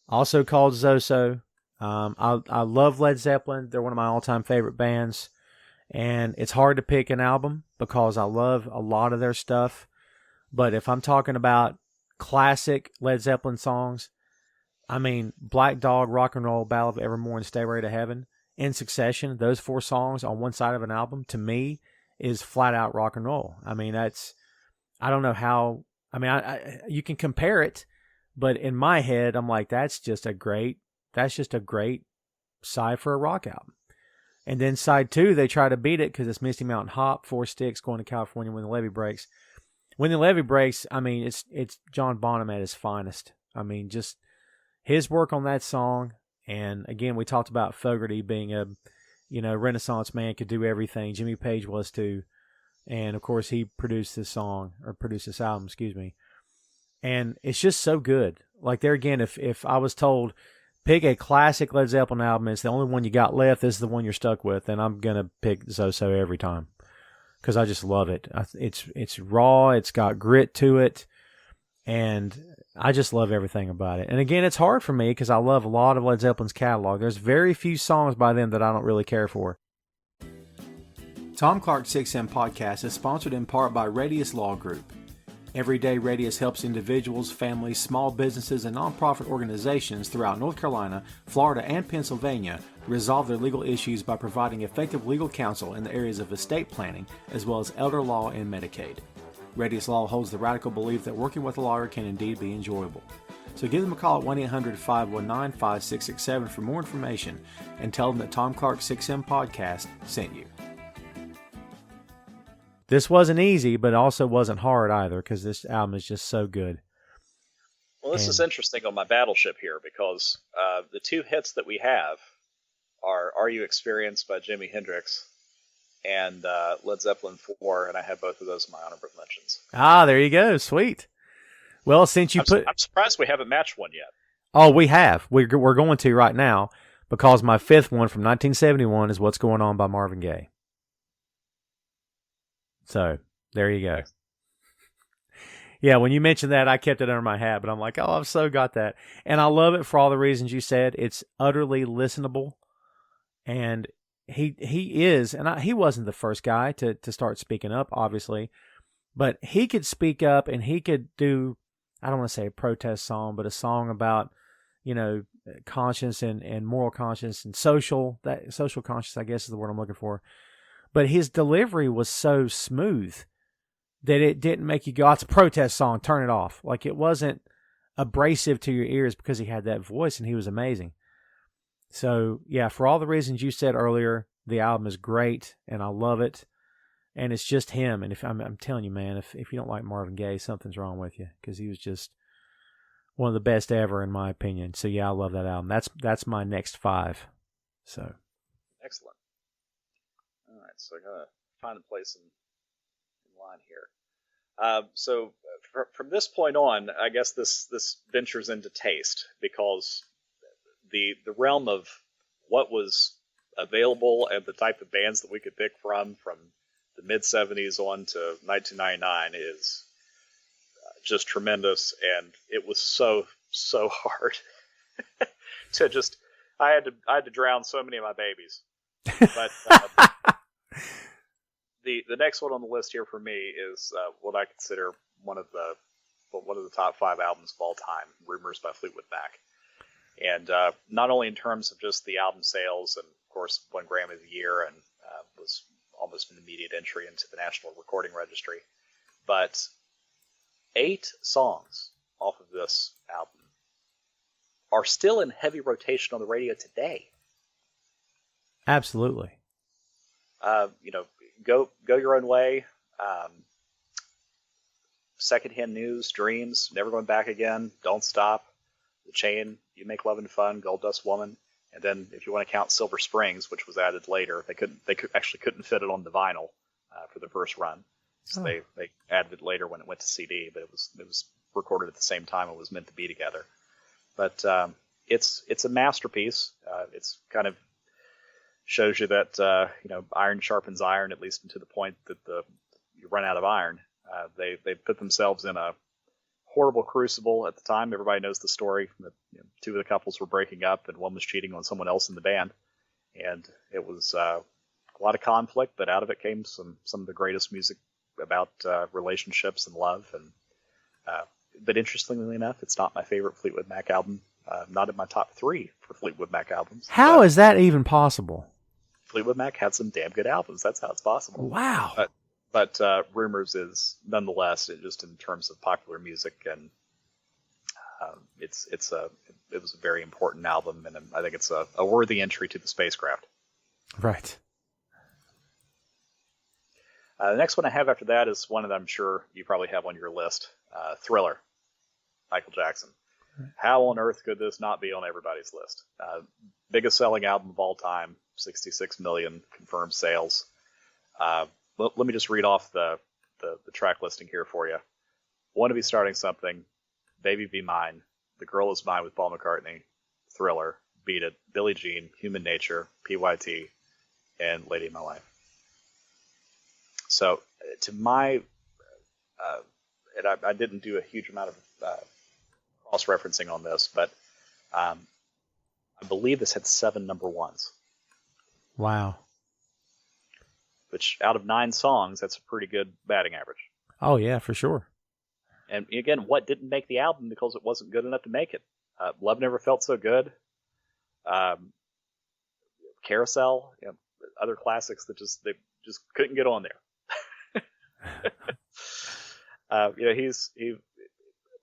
A: Also called Zoso. I love Led Zeppelin. They're one of my all-time favorite bands. And it's hard to pick an album because I love a lot of their stuff. But if I'm talking about classic Led Zeppelin songs, Black Dog, Rock and Roll, Ballad of Evermore, and Stairway to Heaven, in succession, those 4 songs on one side of an album, to me, is flat out rock and roll. I don't know how, you can compare it, but in my head, I'm like, that's just a great side for a rock album. And then side 2, they try to beat it because it's Misty Mountain Hop, 4 Sticks, Going to California, When the Levee Breaks. When the Levee Breaks, it's John Bonham at his finest. Just his work on that song. And again, we talked about Fogerty being a, Renaissance man, could do everything. Jimmy Page was too. And of course, he produced this album, excuse me. And it's just so good. Like there again, if I was told, pick a classic Led Zeppelin album, it's the only one you got left, this is the one you're stuck with, then I'm going to pick Zoso every time. Because I just love it. It's raw, it's got grit to it, and I just love everything about it. And again, it's hard for me because I love a lot of Led Zeppelin's catalog. There's very few songs by them that I don't really care for. Tom Clark's 6M podcast is sponsored in part by Radius Law Group. Every day, Radius helps individuals, families, small businesses, and nonprofit organizations throughout North Carolina, Florida, and Pennsylvania resolve their legal issues by providing effective legal counsel in the areas of estate planning, as well as elder law and Medicaid. Radius Law holds the radical belief that working with a lawyer can indeed be enjoyable. So give them a call at 1-800-519-5667 for more information and tell them that Tom Clark's 6M podcast sent you. This wasn't easy, but also wasn't hard either because this album is just so good.
B: Well, this is interesting on my battleship here because the 2 hits that we have are You Experienced by Jimi Hendrix and Led Zeppelin 4, and I have both of those in my honorable mentions.
A: Ah, there you go. Sweet. Well, since you
B: I'm surprised we haven't matched one yet.
A: Oh, we have. We're going to right now because my 5th one from 1971 is What's Going On by Marvin Gaye. So, there you go. Yeah, when you mentioned that, I kept it under my hat, but I'm like, oh, I've so got that. And I love it for all the reasons you said. It's utterly listenable. And he is, and he wasn't the first guy to start speaking up, obviously, but he could speak up and he could do, I don't want to say a protest song, but a song about, conscience and moral conscience and social conscience, I guess is the word I'm looking for. But his delivery was so smooth that it didn't make you go, it's a protest song, turn it off. Like it wasn't abrasive to your ears because he had that voice and he was amazing. So, yeah, for all the reasons you said earlier, the album is great and I love it. and it's just him. And if I'm telling you, man, if you don't like Marvin Gaye, something's wrong with you, because he was just one of the best ever, in my opinion. So yeah, I love that album. That's my next 5. So
B: excellent. All right, so I gotta find a place in line here. So from this point on, I guess this ventures into taste, because the realm of what was available and the type of bands that we could pick from the mid 70s on to 1999 is just tremendous, and it was so hard to just. I had to drown so many of my babies, but the next one on the list here for me is what I consider one of the top 5 albums of all time, "Rumors" by Fleetwood Mac, and not only in terms of just the album sales, and of course won Grammy of the Year and was almost an immediate entry into the National Recording Registry, but 8 songs off of this album are still in heavy rotation on the radio today.
A: absolutely.
B: Go Your Own Way, Secondhand News, Dreams, Never Going Back Again, Don't Stop, The Chain, You Make Love and Fun, Gold Dust Woman, and then if you want to count Silver Springs, which was added later, they couldn't fit it on the vinyl for the first run. So they added it later when it went to CD, but it was recorded at the same time it was meant to be together. But it's a masterpiece. It's kind of shows you that iron sharpens iron, at least to the point that you run out of iron. They put themselves in a horrible crucible at the time. Everybody knows the story that 2 of the couples were breaking up and one was cheating on someone else in the band, and it was a lot of conflict. But out of it came some of the greatest music about relationships and love. And but interestingly enough, it's not my favorite Fleetwood Mac album. Not in my top 3 for Fleetwood Mac albums.
A: How is that even possible?
B: Fleetwood Mac had some damn good albums. That's how it's possible.
A: Wow.
B: But Rumors is nonetheless, just in terms of popular music, and it was a very important album, and I think it's a worthy entry to the spacecraft.
A: Right.
B: The next one I have after that is one that I'm sure you probably have on your list, Thriller, Michael Jackson. How on earth could this not be on everybody's list? Biggest selling album of all time, 66 million confirmed sales. Let me just read off the track listing here for you. Want to Be Starting Something, Baby Be Mine, The Girl Is Mine with Paul McCartney, Thriller, Beat It, Billie Jean, Human Nature, PYT, and Lady of My Life. So, to my, and I didn't do a huge amount of cross-referencing on this, but I believe this had 7 number 1s.
A: Wow.
B: Which, out of 9 songs, that's a pretty good batting average.
A: Oh, yeah, for sure.
B: And again, what didn't make the album because it wasn't good enough to make it? Love Never Felt So Good, Carousel, other classics that they just couldn't get on there.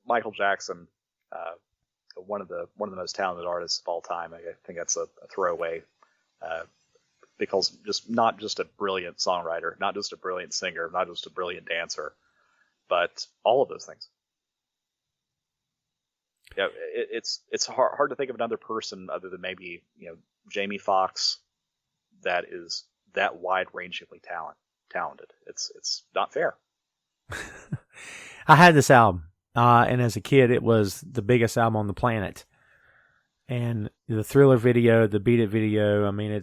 B: Michael Jackson, one of the most talented artists of all time. I think that's a throwaway, because not just a brilliant songwriter, not just a brilliant singer, not just a brilliant dancer, but all of those things. Yeah, it's hard to think of another person other than maybe Jamie Foxx that is that wide-rangingly talented. It's not fair.
A: I had this album, and as a kid, it was the biggest album on the planet. And the Thriller video, the Beat It video, I mean,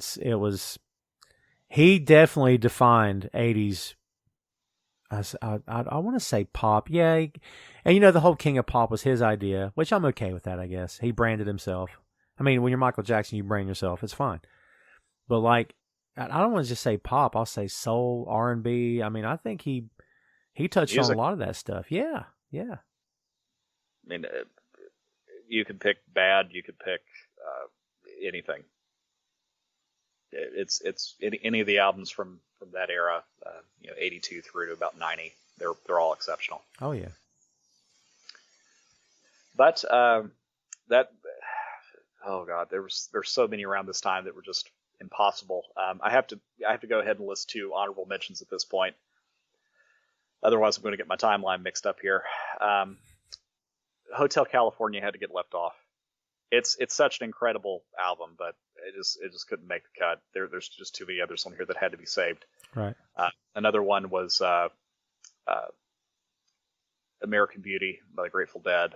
A: he definitely defined 80s. I want to say pop, yeah. And the whole King of Pop was his idea, which I'm okay with that, I guess. He branded himself. I mean, when you're Michael Jackson, you brand yourself. It's fine. But like, I don't want to just say pop. I'll say soul, R&B. I mean, I think he touched on a lot of that stuff. Yeah. I
B: mean, you could pick Bad. You could pick anything. It's any of the albums from that era, 82 through to about 90. They're all exceptional.
A: Oh yeah.
B: But oh god, there's so many around this time that were just impossible. I have to go ahead and list 2 honorable mentions at this point. Otherwise, I'm going to get my timeline mixed up here. Hotel California had to get left off. It's such an incredible album, but it just couldn't make the cut. There's just too many others on here that had to be saved.
A: Right.
B: Another one was American Beauty by the Grateful Dead,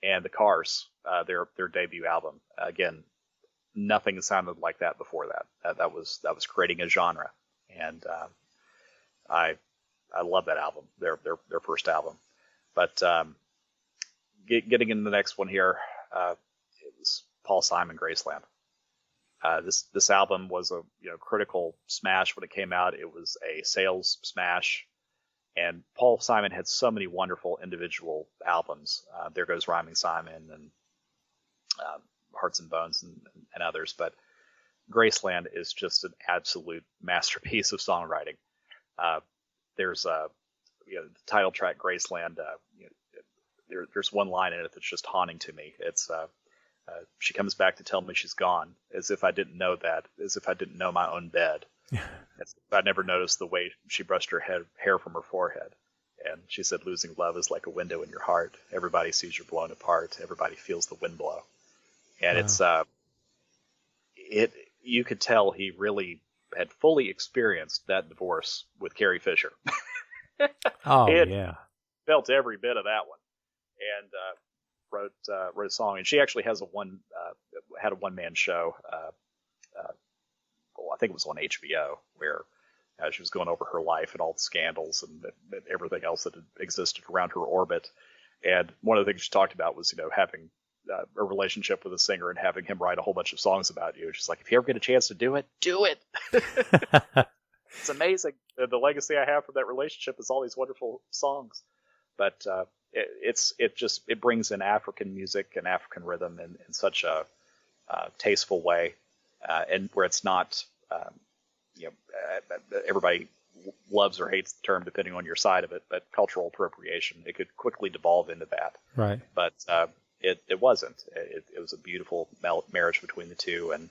B: and The Cars, their debut album. Again, nothing sounded like that before that. That was creating a genre, and I love that album, their first album. But getting into the next one here, it was Paul Simon, Graceland. This album was a critical smash when it came out. It was a sales smash, and Paul Simon had so many wonderful individual albums. There Goes Rhyming Simon and Hearts and Bones and others. But Graceland is just an absolute masterpiece of songwriting. There's the title track Graceland. There's one line in it that's just haunting to me. It's she comes back to tell me she's gone, as if I didn't know that, as if I didn't know my own bed. As if I never noticed the way she brushed her hair from her forehead. And she said, losing love is like a window in your heart. Everybody sees you're blown apart. Everybody feels the wind blow. And
A: Wow.
B: you could tell he really had fully experienced that divorce with Carrie Fisher.
A: Oh,
B: He had
A: yeah.
B: felt every bit of that one, and wrote a song. And she actually has had a one-man show. I think it was on HBO, where she was going over her life and all the scandals and everything else that had existed around her orbit. And one of the things she talked about was, having a relationship with a singer and having him write a whole bunch of songs about you. She's like, if you ever get a chance to do it, do it. It's amazing. The legacy I have from that relationship is all these wonderful songs. But it brings in African music and African rhythm in such a tasteful way, and where it's not, everybody loves or hates the term depending on your side of it, but cultural appropriation, it could quickly devolve into that.
A: Right.
B: But it wasn't. It was a beautiful marriage between the two, and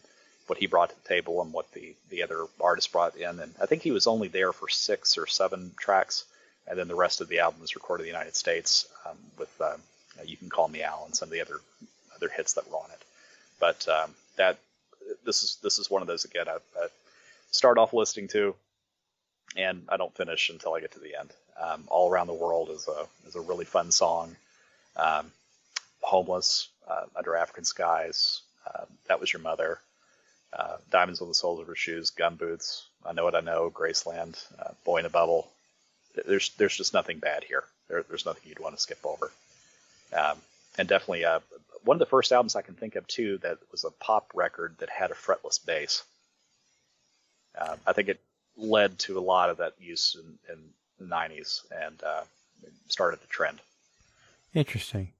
B: what he brought to the table and what the other artist brought in. And I think he was only there for 6 or 7 tracks, and then the rest of the album was recorded in the United States with You Can Call Me Al and some of the other hits that were on it. But this is one of those, again, I start off listening to, and I don't finish until I get to the end. All Around the World is a really fun song. Homeless, Under African Skies, That Was Your Mother, Diamonds on the Soles of Her Shoes, Gumboots, I Know What I Know, Graceland, Boy in a Bubble. There's just nothing bad here. There's nothing you'd want to skip over. And definitely one of the first albums I can think of, too, that was a pop record that had a fretless bass. I think it led to a lot of that use in the 90s and started the trend.
A: Interesting.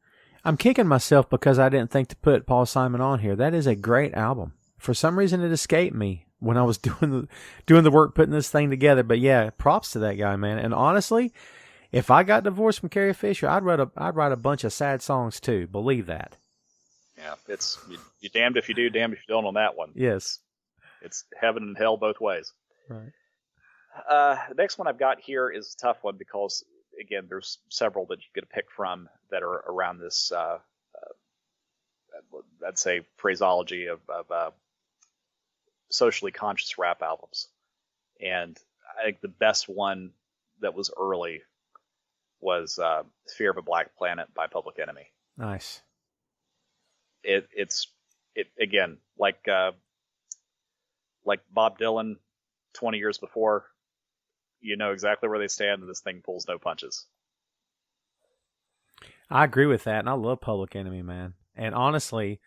A: I'm kicking myself because I didn't think to put Paul Simon on here. That is a great album. For some reason, it escaped me when I was doing the work putting this thing together. But yeah, props to that guy, man. And honestly, if I got divorced from Carrie Fisher, I'd write a bunch of sad songs too. Believe that.
B: Yeah, it's you damned if you do, damned if you don't on that one.
A: Yes.
B: It's heaven and hell both ways.
A: Right.
B: The next one I've got here is a tough one because, again, there's several that you could pick from that are around this, I'd say, phraseology of socially conscious rap albums. And I think the best one that was early was Fear of a Black Planet by Public Enemy.
A: Nice.
B: It's again, like Bob Dylan 20 years before, you know exactly where they stand, and this thing pulls no punches.
A: I agree with that, and I love Public Enemy, man. And honestly,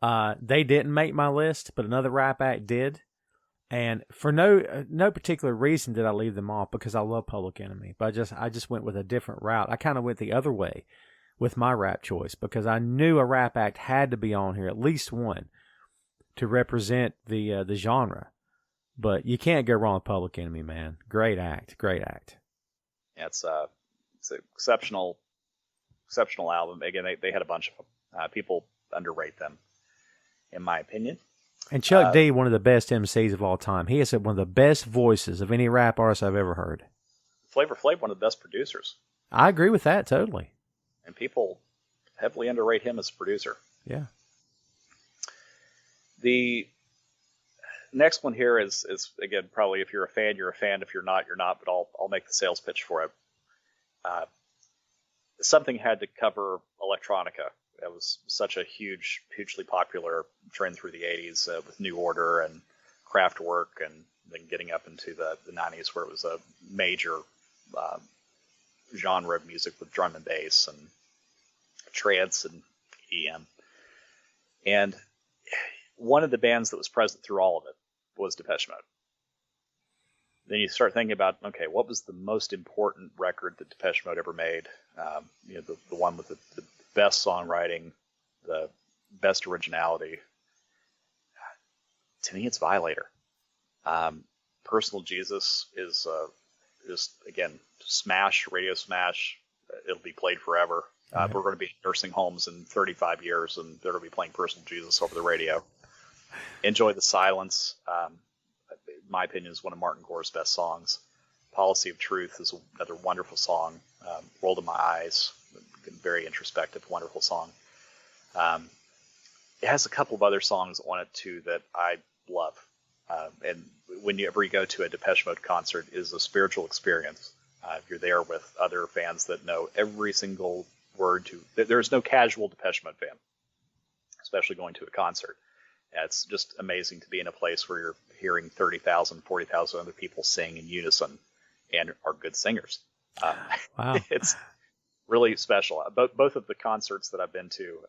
A: they didn't make my list, but another rap act did. And for no particular reason did I leave them off, because I love Public Enemy. But I just went with a different route. I kind of went the other way with my rap choice, because I knew a rap act had to be on here, at least one, to represent the genre. But you can't go wrong with Public Enemy, man. Great act.
B: Yeah, it's an exceptional album. Again, they had a bunch of them. People underrate them, in my opinion.
A: And Chuck D, one of the best MCs of all time. He has one of the best voices of any rap artist I've ever heard.
B: Flavor Flav, one of the best producers.
A: I agree with that totally.
B: And people heavily underrate him as a producer.
A: Yeah.
B: The next one here is again, probably if you're a fan, you're a fan. If you're not, you're not. But I'll make the sales pitch for it. Something had to cover electronica. It was such a hugely popular trend through the 80s with New Order and Kraftwerk, and then getting up into the 90s where it was a major genre of music with drum and bass and trance and EM. And one of the bands that was present through all of it was Depeche Mode. Then you start thinking about, okay, what was the most important record that Depeche Mode ever made? The one with the best songwriting, the best originality. To me, it's Violator. Personal Jesus is again, smash, radio smash. It'll be played forever. We're going to be in nursing homes in 35 years, and they're going to be playing Personal Jesus over the radio. Enjoy the Silence. In my opinion, is one of Martin Gore's best songs. Policy of Truth is another wonderful song. World of My Eyes, very introspective, wonderful song. It has a couple of other songs on it too that I love. And whenever you go to a Depeche Mode concert, it is a spiritual experience. You're there with other fans that know every single word to. There's no casual Depeche Mode fan, especially going to a concert. It's just amazing to be in a place where you're hearing 30,000, 40,000 other people sing in unison and are good singers.
A: Wow.
B: It's really special. Both of the concerts that I've been to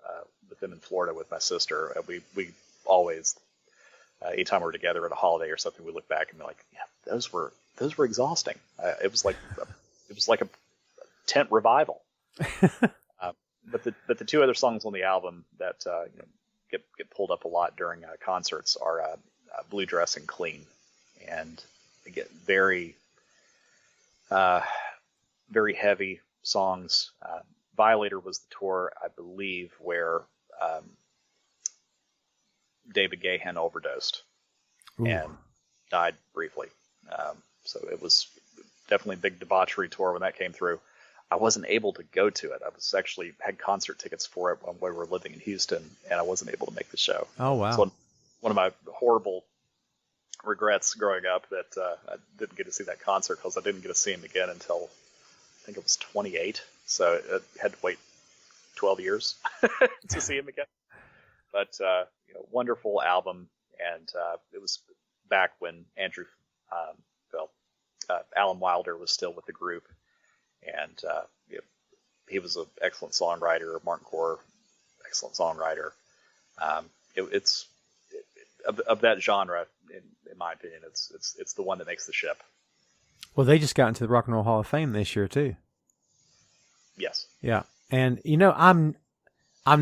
B: with them in Florida with my sister, we always, anytime we're together at a holiday or something, we look back and be like, yeah, those were exhausting. It was like a tent revival. But the two other songs on the album that get pulled up a lot during concerts are Blue Dress and Clean, and they get very very heavy songs. Violator was the tour, I believe, where David Gahan overdosed and died briefly. So it was definitely a big debauchery tour when that came through. I wasn't able to go to it. I was actually had concert tickets for it when we were living in Houston, and I wasn't able to make the show.
A: Oh, wow.
B: So one of my horrible regrets growing up that I didn't get to see that concert, because I didn't get to see him again until I think it was 28. So I had to wait 12 years to see him again. But wonderful album, and it was back when Alan Wilder was still with the group, and he was an excellent songwriter. Martin Gore, excellent songwriter. It's of that genre, in my opinion, it's the one that makes the ship. Well,
A: they just got into the Rock and Roll Hall of Fame this year too.
B: Yes.
A: Yeah, and I'm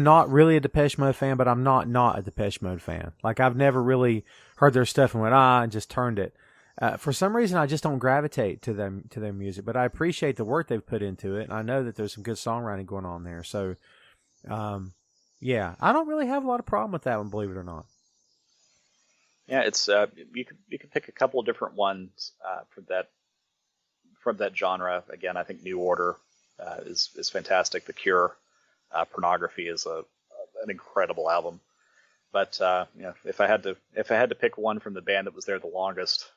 A: not really a Depeche Mode fan, but I'm not a Depeche Mode fan. Like, I've never really heard their stuff and went and just turned it. For some reason, I just don't gravitate to their music, but I appreciate the work they've put into it, and I know that there's some good songwriting going on there. So, I don't really have a lot of problem with that one, believe it or not.
B: Yeah, it's you could pick a couple of different ones from that genre. Again, I think New Order is fantastic. The Cure, Pornography is an incredible album. But if I had to pick one from the band that was there the longest,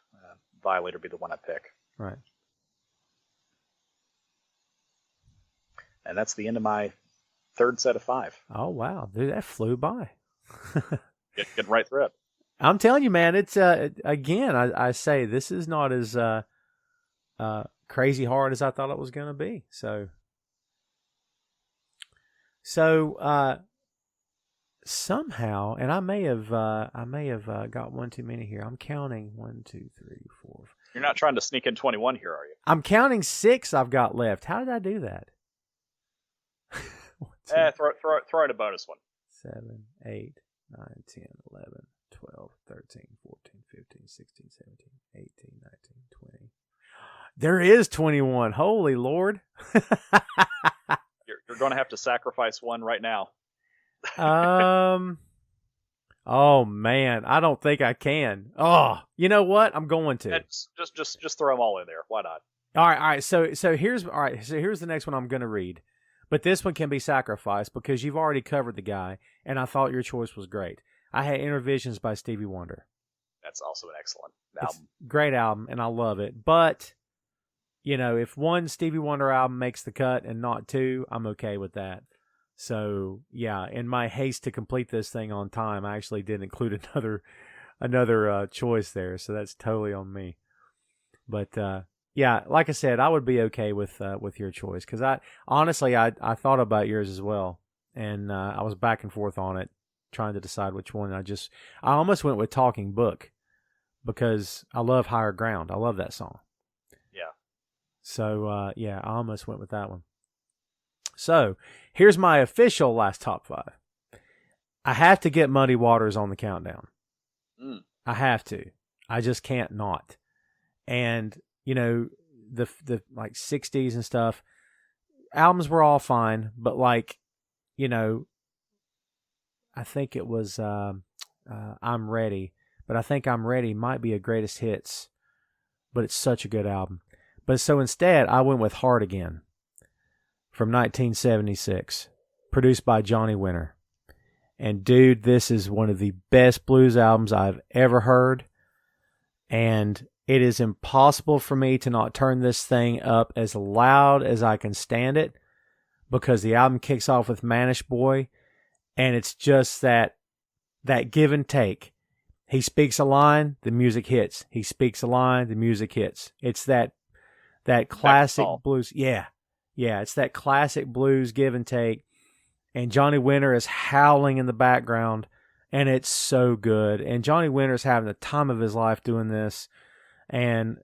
B: Violator would be the one I pick.
A: Right.
B: And that's the end of my third set of 5.
A: Oh wow, dude, that flew by.
B: Getting right through it.
A: I'm telling you, man, it's again, I say this is not as crazy hard as I thought it was going to be. So somehow, and I may have got one too many here. I'm counting 1, 2, 3, 4.
B: You're not trying to sneak in 21 here, are you?
A: I'm counting 6 I've got left. How did I do that?
B: 1, 2, throw in a bonus one.
A: 7, 8, 9, 10, 11, 12, 13, 14, 15, 16, 17, 18, 19, 20. There is 21. Holy Lord.
B: You're going to have to sacrifice one right now.
A: Oh man, I don't think I can. Oh, you know what? I'm going to.
B: Just throw them all in there. Why not?
A: All right. So here's the next one I'm going to read, but this one can be sacrificed because you've already covered the guy, and I thought your choice was great. I had Inner Visions by Stevie Wonder.
B: That's also an excellent
A: It's
B: album.
A: a great album, and I love it. But if one Stevie Wonder album makes the cut and not two, I'm okay with that. So yeah, in my haste to complete this thing on time, I actually did include another choice there. So that's totally on me. But yeah, like I said, I would be okay with your choice because I thought about yours as well, and I was back and forth on it, trying to decide which one. I almost went with Talking Book because I love Higher Ground. I love that song.
B: Yeah.
A: So yeah, I almost went with that one. So here's my official last top five. I have to get Muddy Waters on the countdown. I have to. I just can't not. And the like 60s and stuff, albums were all fine, but like, I think it was I'm Ready, but I think I'm Ready might be a greatest hits, but it's such a good album. But so instead, I went with Hard Again from 1976, produced by Johnny Winter. And dude, this is one of the best blues albums I've ever heard. And it is impossible for me to not turn this thing up as loud as I can stand it because the album kicks off with Manish Boy, and it's just that give and take. He speaks a line, the music hits. He speaks a line, the music hits. It's that classic blues. Yeah. Yeah, it's that classic blues give and take. And Johnny Winter is howling in the background, and it's so good. And Johnny Winter's having the time of his life doing this. And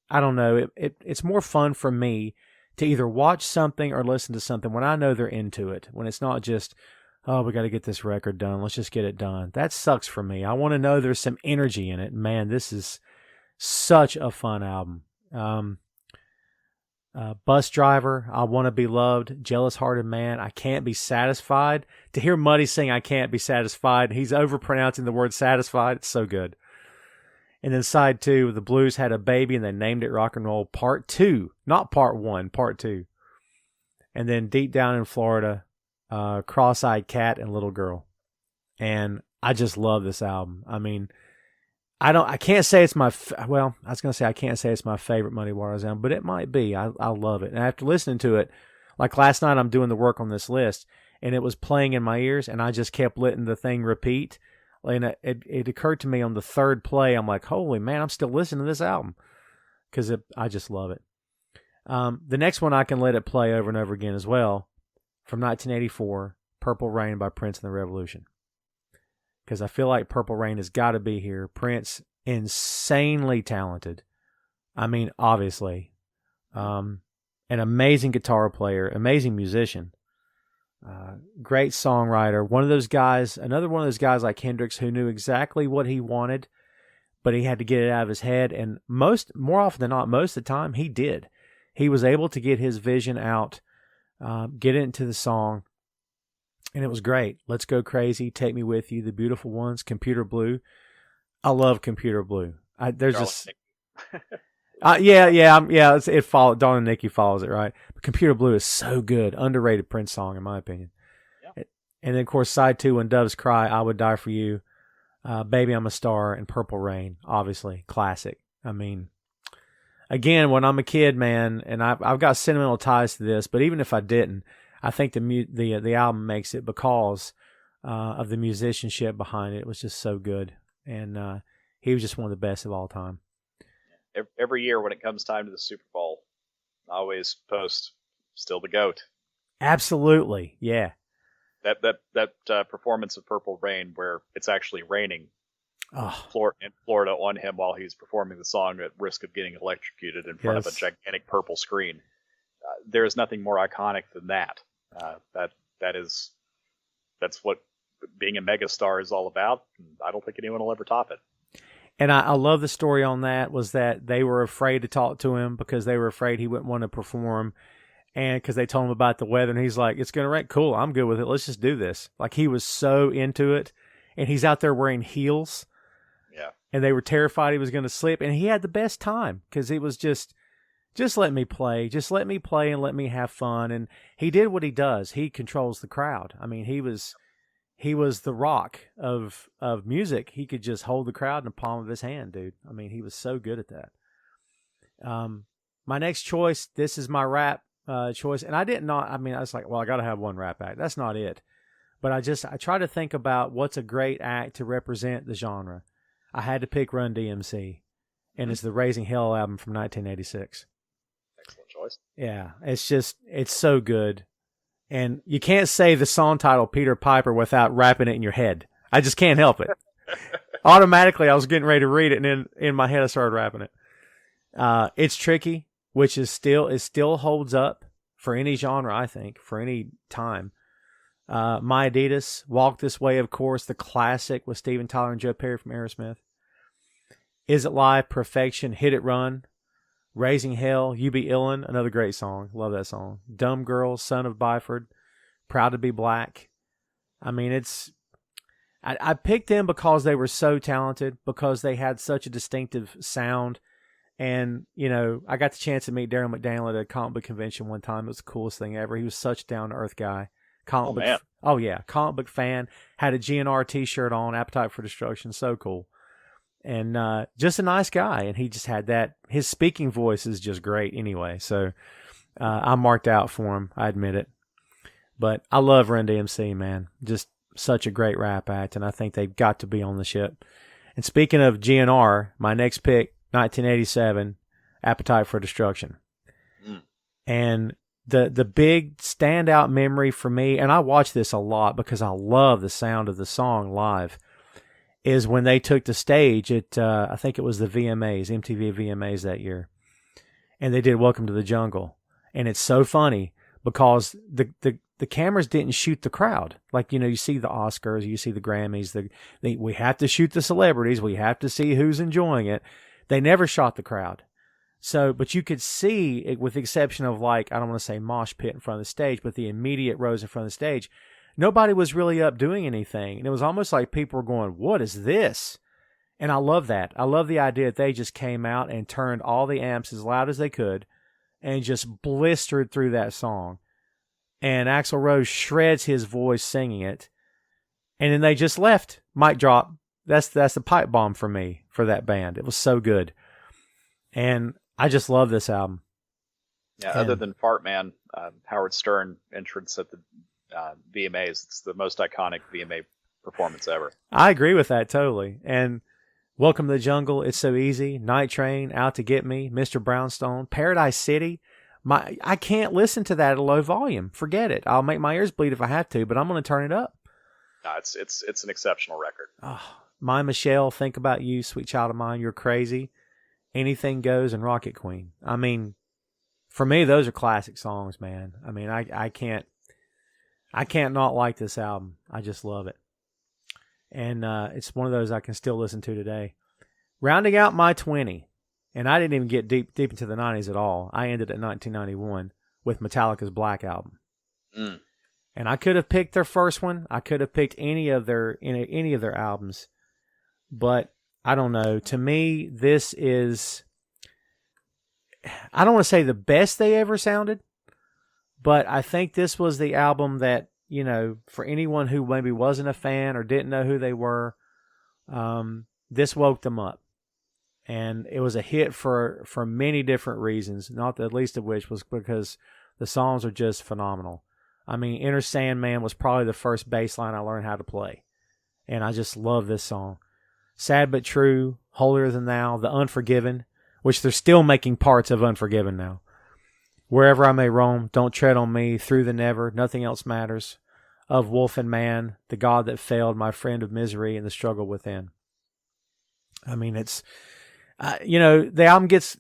A: I don't know, it's more fun for me to either watch something or listen to something when I know they're into it. When it's not just, oh, we got to get this record done. Let's just get it done. That sucks for me. I want to know there's some energy in it. Man, this is such a fun album. Bus Driver, I Want to Be Loved, Jealous Hearted Man, I Can't Be Satisfied. To hear Muddy sing I Can't Be Satisfied, he's overpronouncing the word satisfied. It's so good. And then side 2, The Blues Had a Baby, and they named it Rock and Roll Part 2. Not Part 1, Part 2. And then Deep Down in Florida, Cross-Eyed Cat and Little Girl. And I just love this album. I mean, I can't say it's my, I was going to say I can't say it's my favorite Muddy Waters album, but it might be. I love it. And after listening to it, like last night I'm doing the work on this list, and it was playing in my ears, and I just kept letting the thing repeat. And it occurred to me on the third play, I'm like, holy man, I'm still listening to this album because I just love it. The next one I can let it play over and over again as well, from 1984, Purple Rain by Prince and the Revolution. Because I feel like Purple Rain has got to be here. Prince, insanely talented. I mean, obviously. An amazing guitar player, amazing musician. Great songwriter. Another one of those guys like Hendrix who knew exactly what he wanted, but he had to get it out of his head. And more often than not, most of the time, he did. He was able to get his vision out, get it into the song, and it was great. Let's Go Crazy, Take Me With You, The Beautiful Ones, Computer Blue. I love Computer Blue. It followed. Dawn and Nikki follows it, right? But Computer Blue is so good. Underrated Prince song, in my opinion. Yeah. And then, of course, side 2, When Doves Cry, I Would Die For You, Baby I'm a Star, and Purple Rain, obviously. Classic. I mean, again, when I'm a kid, man, and I've got sentimental ties to this, but even if I didn't, I think the album makes it because of the musicianship behind it. It was just so good. And he was just one of the best of all time.
B: Every year when it comes time to the Super Bowl, I always post "Still the GOAT."
A: Absolutely, yeah.
B: That performance of Purple Rain, where it's actually raining in Florida on him while he's performing the song at risk of getting electrocuted in front of a gigantic purple screen. There is nothing more iconic than that. That's what being a megastar is all about. I don't think anyone will ever top it.
A: And I love the story on that was that they were afraid to talk to him because they were afraid he wouldn't want to perform. And because they told him about the weather, and he's like, it's going to rain. Cool, I'm good with it. Let's just do this. Like, he was so into it. and he's out there wearing heels.
B: Yeah.
A: And they were terrified he was going to slip, and he had the best time because it was just let me play. Just let me play and let me have fun. And he did what he does. He controls the crowd. I mean, he was the Rock of music. He could just hold the crowd in the palm of his hand, dude. I mean, he was so good at that. My next choice, this is my rap choice. And I was like, well, I got to have one rap act. That's not it. But I try to think about what's a great act to represent the genre. I had to pick Run DMC. And it's the Raising Hell album from 1986.
B: Excellent choice.
A: Yeah, it's so good. And you can't say the song title Peter Piper without rapping it in your head. I just can't help it. Automatically, I was getting ready to read it, and then in my head I started rapping it. It's tricky, which it still holds up for any genre, I think, for any time. My Adidas, Walk This Way, of course, the classic with Steven Tyler and Joe Perry from Aerosmith. Is It Live, Perfection, Hit It Run, Raising Hell, You Be Illin', another great song. Love that song. Dumb Girl, Son of Byford, Proud to Be Black. I mean, I picked them because they were so talented, because they had such a distinctive sound. And, you know, I got the chance to meet Darryl McDaniel at a comic book convention one time. It was the coolest thing ever. He was such a down-to-earth guy. Comic book fan. Had a GNR t-shirt on, Appetite for Destruction. So cool. And just a nice guy. And he just had that. His speaking voice is just great anyway. So I'm marked out for him. I admit it. But I love Run DMC, man. Just such a great rap act. And I think they've got to be on the ship. And speaking of GNR, my next pick, 1987, Appetite for Destruction. And the big standout memory for me, and I watch this a lot because I love the sound of the song live, is when they took the stage at, I think it was the VMAs, MTV VMAs that year. And they did Welcome to the Jungle. And it's so funny because the cameras didn't shoot the crowd. Like, you know, you see the Oscars, you see the Grammys, we have to shoot the celebrities, we have to see who's enjoying it. They never shot the crowd. So, but you could see, with the exception of, like, I don't want to say mosh pit in front of the stage, but the immediate rows in front of the stage, nobody was really up doing anything. And it was almost like people were going, what is this? And I love that. I love the idea that they just came out and turned all the amps as loud as they could and just blistered through that song. And Axl Rose shreds his voice singing it. And then they just left. Mic drop. That's the pipe bomb for me, for that band. It was so good. And I just love this album.
B: Yeah, other than Fart Man, Howard Stern entrance at the VMAs, it's the most iconic VMA performance ever.
A: I agree with that totally. And Welcome to the Jungle, It's So Easy, Night Train, Out to Get Me, Mr. Brownstone, Paradise City. I can't listen to that at a low volume. Forget it. I'll make my ears bleed if I have to, but I'm going to turn it up.
B: No, it's an exceptional record.
A: Oh, My Michelle, Think About You, Sweet Child of Mine, You're Crazy, Anything Goes, and Rocket Queen. I mean, for me, those are classic songs, man. I mean, I can't not like this album. I just love it. And it's one of those I can still listen to today. Rounding out my 20, and I didn't even get deep into the 90s at all. I ended at 1991 with Metallica's Black Album. And I could have picked their first one. I could have picked any of their albums. But I don't know. To me, this is, I don't want to say the best they ever sounded, but I think this was the album that, you know, for anyone who maybe wasn't a fan or didn't know who they were, this woke them up. And it was a hit for many different reasons, not the least of which was because the songs are just phenomenal. I mean, Inner Sandman was probably the first bass line I learned how to play. And I just love this song. Sad But True, Holier Than Thou, The Unforgiven, which they're still making parts of Unforgiven now. Wherever I May Roam, Don't Tread on Me, Through the Never, Nothing Else Matters, Of Wolf and Man, The God That Failed, My Friend of Misery, and The Struggle Within. I mean, it's, you know, the album gets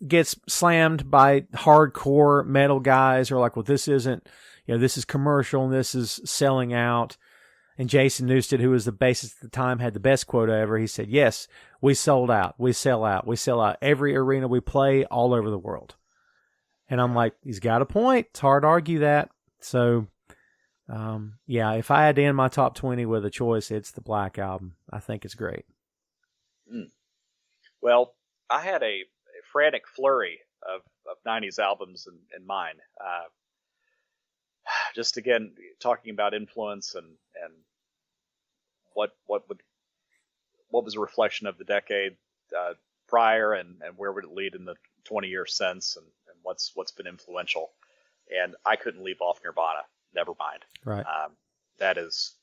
A: slammed by hardcore metal guys who are like, well, this isn't, you know, this is commercial and this is selling out. And Jason Newsted, who was the bassist at the time, had the best quote ever. He said, yes, we sold out. We sell out. We sell out every arena we play all over the world. And I'm like, he's got a point. It's hard to argue that. So Yeah, if I had to end my top 20 with a choice, it's the Black Album. I think it's great.
B: Mm. Well, I had a frantic flurry of 90s albums in mind. Just again, talking about influence and what was a reflection of the decade prior, and where would it lead in the 20 years since, and what's been influential. And I couldn't leave off Nirvana. Never mind.
A: Right.
B: That is,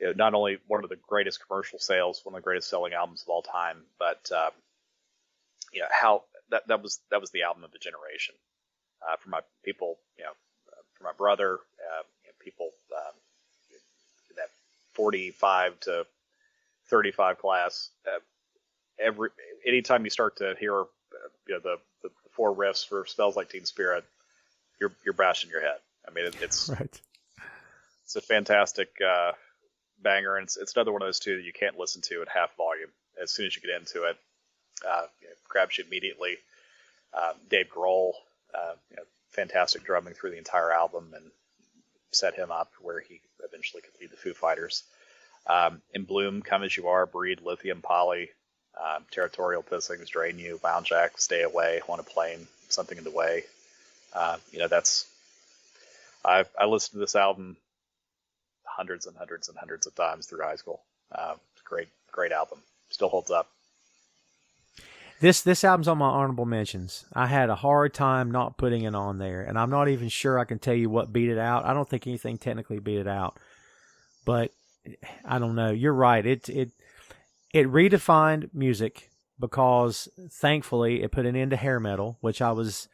B: not only one of the greatest commercial sales, one of the greatest selling albums of all time, but how that was the album of the generation for my people. For my brother, people in that 45 to 35 class. Anytime you start to hear the four riffs for Smells Like Teen Spirit, you're bashing your head. I mean, it's
A: right.
B: It's a fantastic banger, and it's another one of those two that you can't listen to at half volume. As soon as you get into it, grabs you immediately. Dave Grohl, fantastic drumming through the entire album, and set him up where he eventually could lead the Foo Fighters. In Bloom, Come As You Are, Breed, Lithium, Poly, Territorial Pissings, Drain You, Bound Jack, Stay Away, Want a Plane, Something in the Way. I listened to this album hundreds and hundreds and hundreds of times through high school. It's a great album. Still holds up.
A: This album's on my honorable mentions. I had a hard time not putting it on there, and I'm not even sure I can tell you what beat it out. I don't think anything technically beat it out, but I don't know. You're right. It redefined music because thankfully it put an end to hair metal, which I was.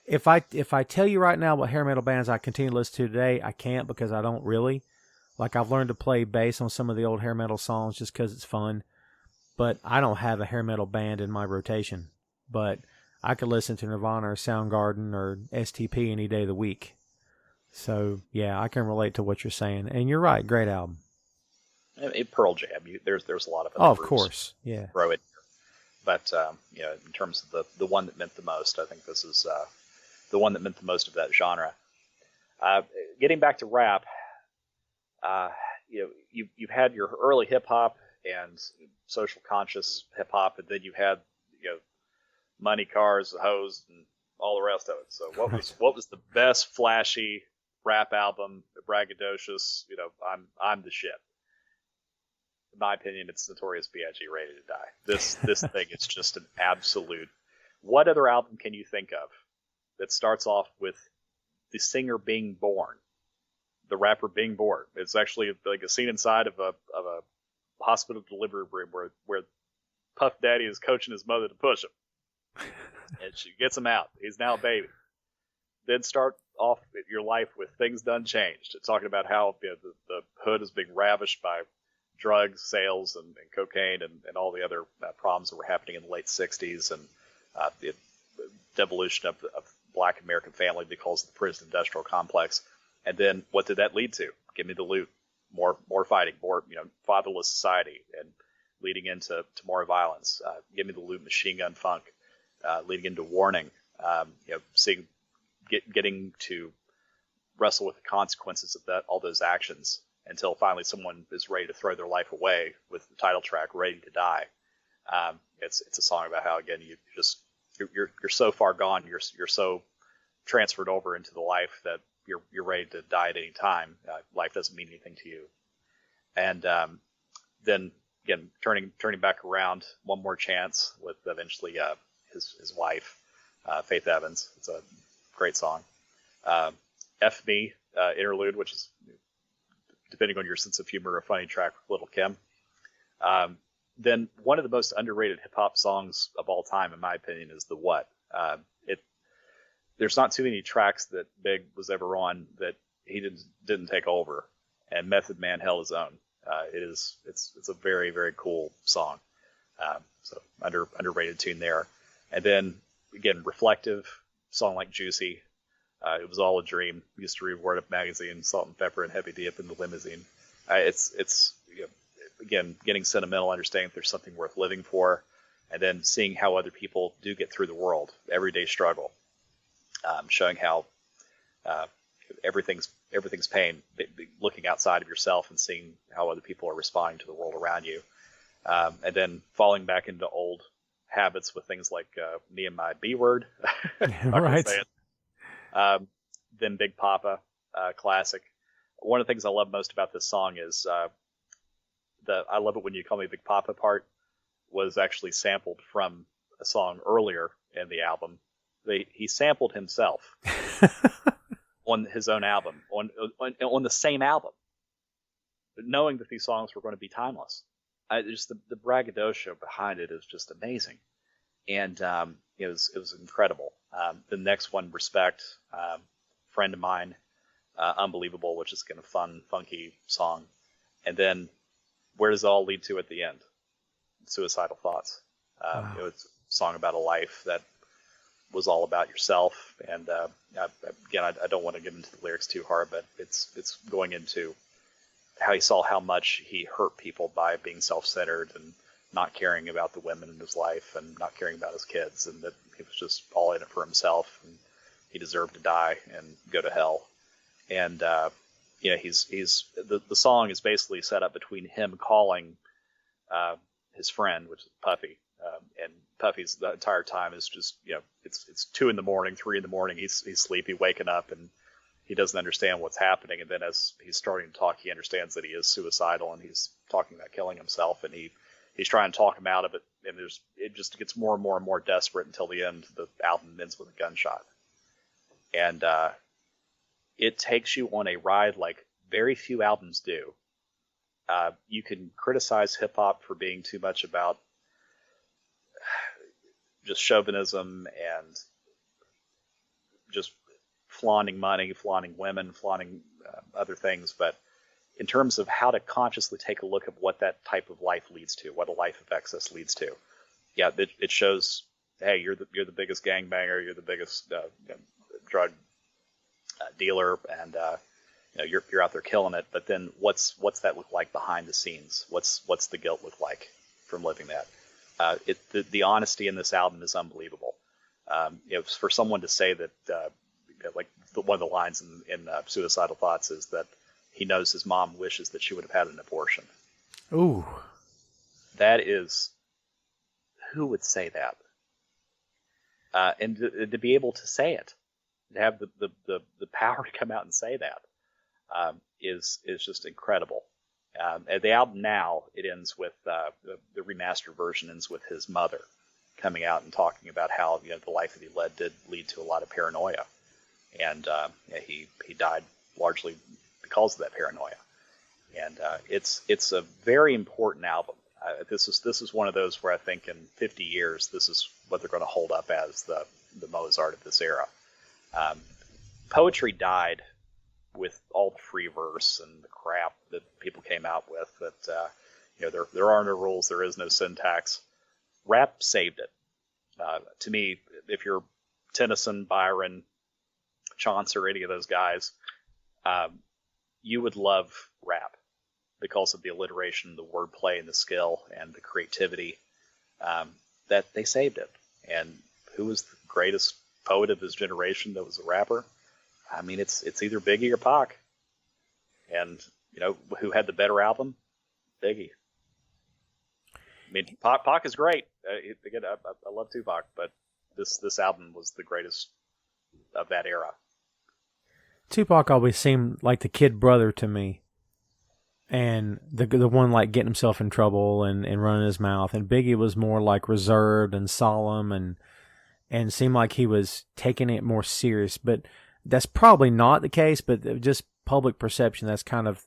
A: If I tell you right now what hair metal bands I continue to listen to today, I can't because I don't really. Like, I've learned to play bass on some of the old hair metal songs just because it's fun. But I don't have a hair metal band in my rotation. But I could listen to Nirvana or Soundgarden or STP any day of the week. So, yeah, I can relate to what you're saying. And you're right, great album.
B: Pearl Jam, there's a lot of other
A: of course, yeah.
B: Throw it. But, in terms of the one that meant the most, I think this is the one that meant the most of that genre. Getting back to rap, you've had your early hip-hop and social conscious hip-hop, and then you had, money, cars, hoes, and all the rest of it. So what was the best flashy rap album, braggadocious, I'm the shit? In my opinion, it's Notorious B.I.G. Ready to Die. This thing is just an absolute. What other album can you think of that starts off with the singer being born, the rapper being born? It's actually like a scene inside of a hospital delivery room where Puff Daddy is coaching his mother to push him, and she gets him out. He's now a baby. Then start off your life with Things Done Changed. It's talking about how the hood is being ravished by drugs, sales, and cocaine, and all the other problems that were happening in the late 60s, and the devolution of black American family because of the prison industrial complex. And then what did that lead to? Give me the loot, more fighting, more fatherless society, and leading into more violence. Give me the loot, machine gun funk, leading into Warning. Getting to wrestle with the consequences of all those actions, until finally someone is ready to throw their life away with the title track, Ready to Die. It's a song about how, again, you're so far gone, you're so transferred over into the life that you're ready to die at any time. Life doesn't mean anything to you. And then again, turning back around, One More Chance, with eventually his wife, Faith Evans. It's a great song. F Me, interlude, which is, depending on your sense of humor, a funny track with Little Kim. Then one of the most underrated hip-hop songs of all time, in my opinion, is The What. There's not too many tracks that Big was ever on that he didn't take over, and Method Man held his own. It's a very, very cool song. So underrated tune there. And then, again, reflective, song like Juicy. It Was All a Dream. We used to read Word Up magazine, Salt and Pepper and Heavy Dip in the limousine. It's again, getting sentimental, understanding there's something worth living for, and then seeing how other people do get through the world, everyday struggle, showing how everything's pain. Looking outside of yourself and seeing how other people are responding to the world around you, and then falling back into old habits with things like me and my B word.
A: Right.
B: Then Big Papa, classic. One of the things I love most about this song is the "I love it when you call me Big Papa" part was actually sampled from a song earlier in the album. He sampled himself on his own album, on the same album, knowing that these songs were going to be timeless. Just the braggadocio behind it is just amazing, and it was incredible. The next one, Respect, Friend of Mine, Unbelievable, which is kind of fun, funky song, and then where does it all lead to at the end? Suicidal Thoughts.
A: Wow.
B: It's a song about a life that was all about yourself, and again, I don't want to get into the lyrics too hard, but it's going into how he saw how much he hurt people by being self-centered and not caring about the women in his life and not caring about his kids, and that he was just all in it for himself, and he deserved to die and go to hell. And he's the song is basically set up between him calling his friend, which is Puffy, and Puffy's the entire time is just, it's 2 a.m, 3 a.m. He's sleepy, waking up, and he doesn't understand what's happening. And then as he's starting to talk, he understands that he is suicidal, and he's talking about killing himself, and he's trying to talk him out of it. And it just gets more and more and more desperate until the end. The album ends with a gunshot, and it takes you on a ride like very few albums do. You can criticize hip hop for being too much about just chauvinism and just flaunting money, flaunting women, flaunting other things. But in terms of how to consciously take a look at what that type of life leads to, what a life of excess leads to, yeah, it shows, hey, you're the biggest gangbanger, you're the biggest drug dealer, and you're out there killing it. But then what's that look like behind the scenes? What's the guilt look like from living that? The honesty in this album is unbelievable. For someone to say that, like one of the lines in Suicidal Thoughts is that he knows his mom wishes that she would have had an abortion.
A: Ooh,
B: that is, who would say that? And to be able to say it, to have the power to come out and say that, is just incredible. And the album now, it ends with the remastered version ends with his mother coming out and talking about how the life that he led did lead to a lot of paranoia, and he died largely because of that paranoia. And it's a very important album. This is one of those where I think in 50 years this is what they're going to hold up as the Mozart of this era. Poetry died with all the free verse and the crap that people came out with, that there are no rules, there is no syntax. Rap saved it. To me, if you're Tennyson, Byron, Chaucer, any of those guys, you would love rap because of the alliteration, the wordplay, and the skill and the creativity, that they saved it. And who was the greatest poet of his generation that was a rapper? I mean, it's either Biggie or Pac. And, who had the better album? Biggie. I mean, Pac is great. Again, I love Tupac, but this album was the greatest of that era.
A: Tupac always seemed like the kid brother to me, and the one like getting himself in trouble and running his mouth. And Biggie was more like reserved and solemn and seemed like he was taking it more serious. But that's probably not the case, but just public perception, that's kind of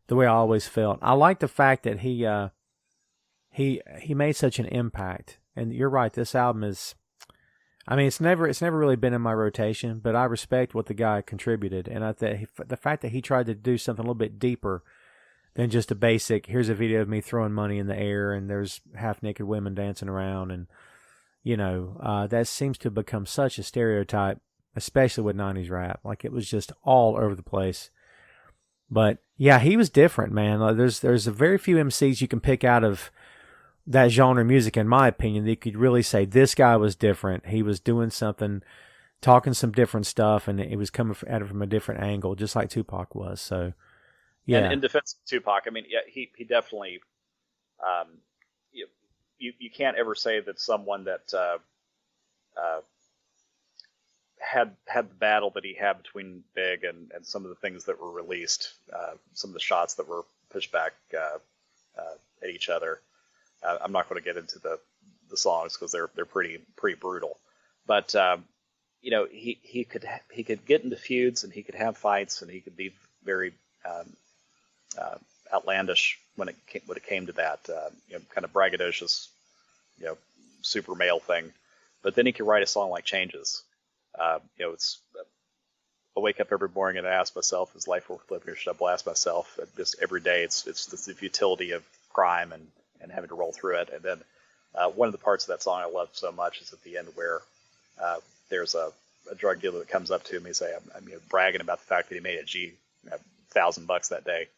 A: the way I always felt. I like the fact that he made such an impact. And you're right, this album is, I mean, it's never really been in my rotation, but I respect what the guy contributed. And the fact that he tried to do something a little bit deeper than just a basic, here's a video of me throwing money in the air and there's half-naked women dancing around, and, that seems to have become such a stereotype, especially with 90s rap. Like, it was just all over the place. But yeah, he was different, man. There's a very few MCs you can pick out of that genre of music, in my opinion, that you could really say this guy was different. He was doing something talking some different stuff, and it was coming at it from a different angle, just like Tupac was. So, yeah.
B: And in defense of Tupac, I mean, yeah, he definitely, you can't ever say that someone that had the battle that he had between Big and some of the things that were released, some of the shots that were pushed back at each other. I'm not going to get into the songs because they're pretty brutal, but he could get into feuds, and he could have fights, and he could be very outlandish when it came to that, kind of braggadocious, super male thing. But then he could write a song like Changes. It's I wake up every morning and I ask myself, is life worth living, or should I blast myself? And just every day, it's the futility of crime and having to roll through it. And then one of the parts of that song I love so much is at the end where there's a drug dealer that comes up to him. He say, I'm bragging about the fact that he made $1,000 that day.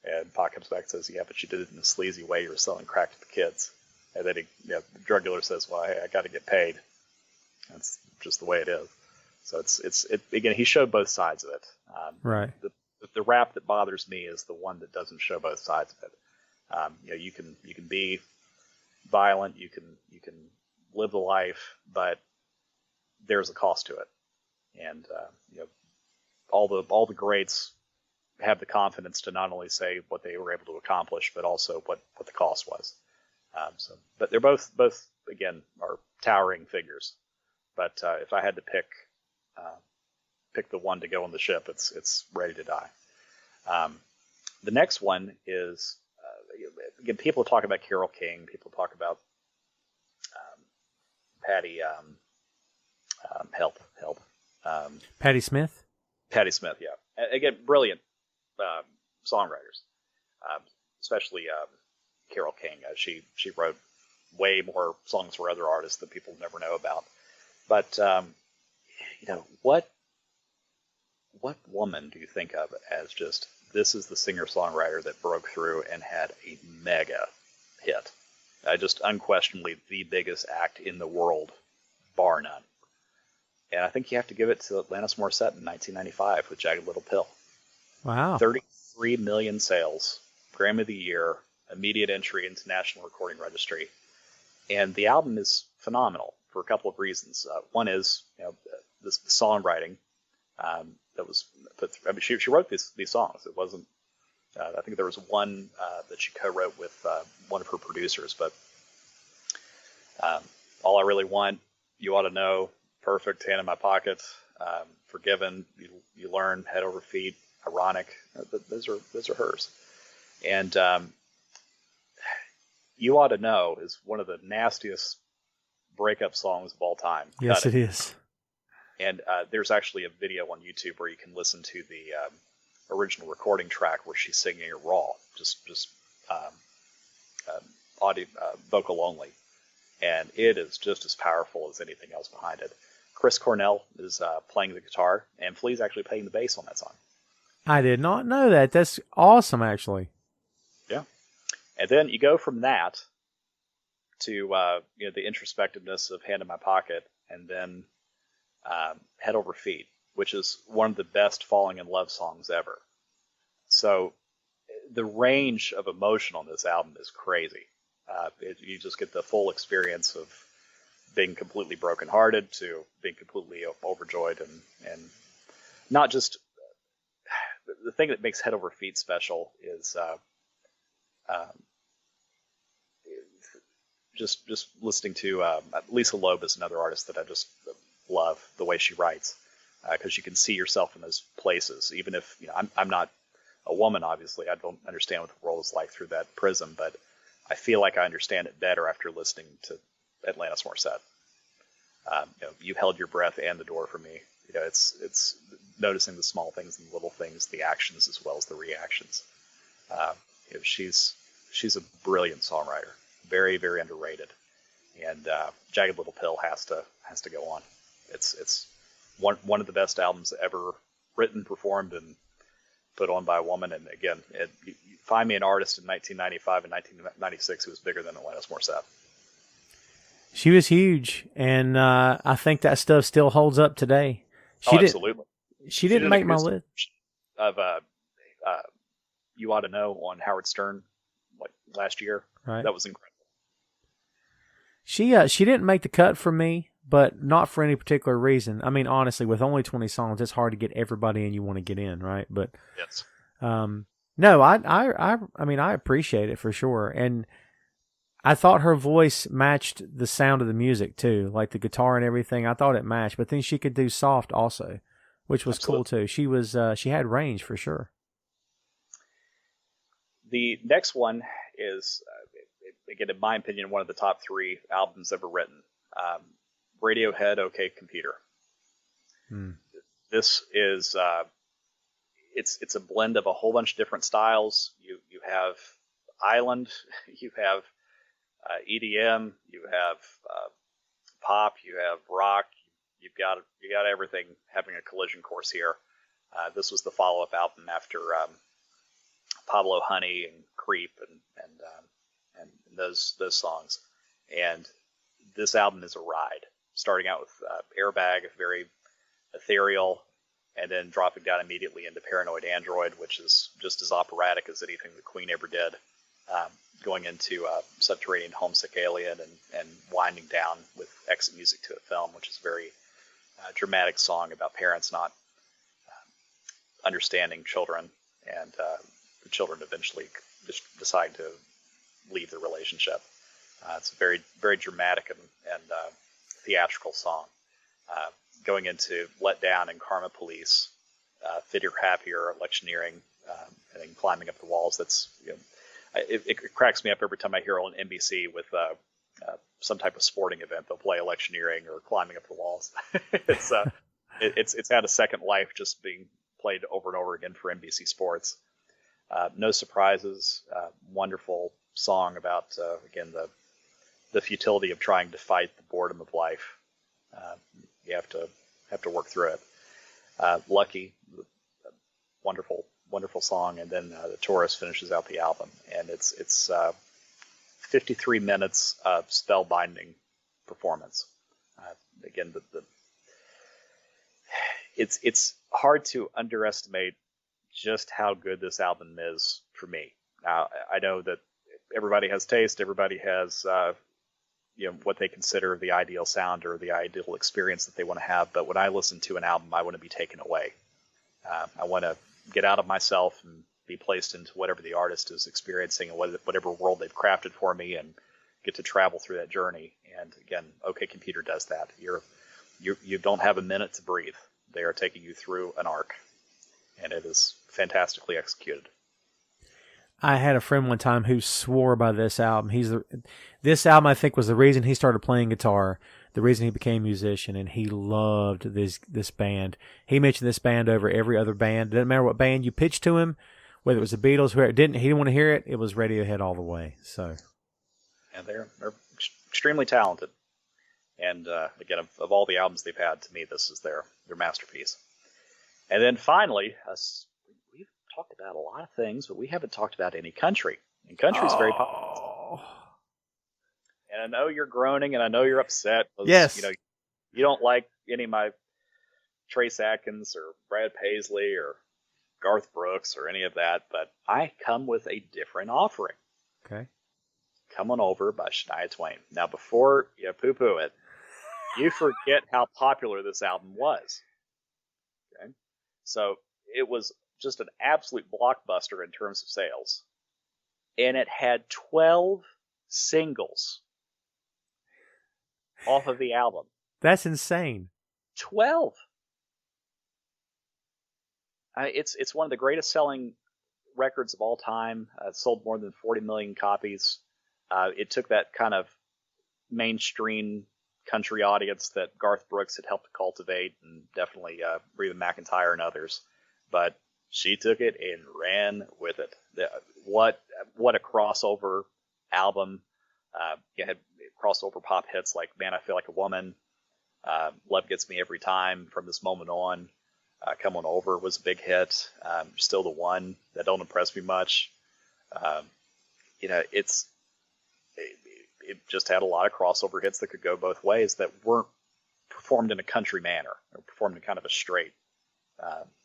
B: And Pac comes back and says, yeah, but you did it in a sleazy way. You were selling crack to the kids. And then the drug dealer says, well, I got to get paid. That's just the way it is. So it's again, he showed both sides of it.
A: Right.
B: The rap that bothers me is the one that doesn't show both sides of it. You can be violent, you can live the life, but there's a cost to it. And all the greats have the confidence to not only say what they were able to accomplish, but also what the cost was. But they're both again are towering figures. But if I had to pick the one to go on the ship, it's Ready to Die. The next one is again, people talk about Carole King, people talk about Patti help
A: Patti Smith.
B: Patti Smith, yeah. Again, brilliant songwriters, especially Carole King. She wrote way more songs for other artists that people never know about. But what woman do you think of as just, this is the singer-songwriter that broke through and had a mega hit? Just unquestionably the biggest act in the world, bar none. And I think you have to give it to Alanis Morissette in 1995 with Jagged Little Pill.
A: Wow.
B: 33 million sales, Grammy of the Year, immediate entry into National Recording Registry. And the album is phenomenal for a couple of reasons. One is, the songwriting that was put through. I mean, she wrote these songs. It wasn't. I think there was one that she co-wrote with one of her producers. But All I Really Want, You Ought to Know, Perfect, Hand in My Pocket, Forgiven, You Learn, Head Over Feet, Ironic. Those are hers. And You Ought to Know is one of the nastiest breakup songs of all time.
A: Yes, it is.
B: And there's actually a video on YouTube where you can listen to the original recording track where she's singing it raw, just audio, vocal only, and it is just as powerful as anything else behind it. Chris Cornell is playing the guitar, and Flea's actually playing the bass on that song.
A: I did not know that. That's awesome, actually.
B: Yeah, and then you go from that to the introspectiveness of Hand in My Pocket, and then Head Over Feet, which is one of the best falling in love songs ever. So the range of emotion on this album is crazy. You just get the full experience of being completely brokenhearted to being completely overjoyed, and not just the thing that makes Head Over Feet special is just listening to Lisa Loeb is another artist that I just love the way she writes, because you can see yourself in those places. Even if I'm not a woman, obviously, I don't understand what the world is like through that prism, but I feel like I understand it better after listening to Alanis Morissette. You held your breath and the door for me. It's noticing the small things and the little things, the actions as well as the reactions. She's a brilliant songwriter, very, very underrated, and Jagged Little Pill has to go on. It's one of the best albums ever written, performed, and put on by a woman. And again, you find me an artist in 1995 and 1996 who was bigger than Alanis Morissette.
A: She was huge, and I think that stuff still holds up today.
B: Oh,
A: She didn't.
B: absolutely.
A: She
B: She
A: didn't
B: did an
A: make my
B: acoustic
A: list.
B: of You Ought to Know on Howard Stern like last year.
A: Right.
B: That was incredible.
A: She didn't make the cut for me, but not for any particular reason. I mean, honestly, with only 20 songs, it's hard to get everybody in you want to get in, right? But
B: Yes.
A: no, I mean, I appreciate it for sure, and I thought her voice matched the sound of the music too, like the guitar and everything. I thought it matched, but then she could do soft also, which was cool
B: Absolutely.
A: too. She had range for sure.
B: The next one is, again, in my opinion, one of the top 3 albums ever written. Um, Radiohead, OK Computer.
A: Hmm.
B: This is it's a blend of a whole bunch of different styles. You have island, you have EDM, you have pop, you have rock. You got everything having a collision course here. This was the follow up album after Pablo Honey and Creep and those songs. And this album is a ride, starting out with Airbag, very ethereal, and then dropping down immediately into Paranoid Android, which is just as operatic as anything the Queen ever did, going into Subterranean Homesick Alien and winding down with Exit Music to a Film, which is a very dramatic song about parents not understanding children, and the children eventually just decide to leave the relationship. It's a very, very dramatic and theatrical song. Going into Let Down and Karma Police, Fitter Happier, Electioneering, and then Climbing Up the Walls. That's, it cracks me up every time I hear on NBC with some type of sporting event. They'll play Electioneering or Climbing Up the Walls. It's had a second life just being played over and over again for NBC Sports. No Surprises, wonderful song about, again, the futility of trying to fight the boredom of life. You have to work through it. Lucky, wonderful, wonderful song, and then The Tourist finishes out the album, and it's 53 minutes of spellbinding performance. Again, it's hard to underestimate just how good this album is for me. Now, I know that everybody has taste, everybody has what they consider the ideal sound or the ideal experience that they want to have. But when I listen to an album, I want to be taken away. I want to get out of myself and be placed into whatever the artist is experiencing and whatever world they've crafted for me, and get to travel through that journey. And again, OK Computer does that. You don't have a minute to breathe. They are taking you through an arc, and it is fantastically executed.
A: I had a friend one time who swore by this album. This album, I think, was the reason he started playing guitar, the reason he became a musician, and he loved this band. He mentioned this band over every other band. Doesn't matter what band you pitched to him, whether it was the Beatles, he didn't want to hear it. It was Radiohead all the way. So,
B: and they're extremely talented. And again, of all the albums they've had, to me, this is their masterpiece. And then finally, we've talked about a lot of things, but we haven't talked about any country. And country is very popular. And I know you're groaning, and I know you're upset.
A: Yes.
B: You don't like any of my Trace Atkins or Brad Paisley or Garth Brooks or any of that, but I come with a different offering.
A: Okay.
B: Come On Over by Shania Twain. Now, before you poo-poo it, you forget how popular this album was. Okay? So it was just an absolute blockbuster in terms of sales. And it had 12 singles off of the album.
A: That's insane.
B: 12. It's one of the greatest selling records of all time. It sold more than 40 million copies. It took that kind of mainstream country audience that Garth Brooks had helped cultivate, and definitely Reba McEntire and others. But she took it and ran with it. What a crossover album. You had crossover pop hits like Man, I Feel Like a Woman, Love Gets Me Every Time, From This Moment On. Come On Over was a big hit. Still the One, That Don't Impress Me Much. It it just had a lot of crossover hits that could go both ways that weren't performed in a country manner, or performed in kind of a straight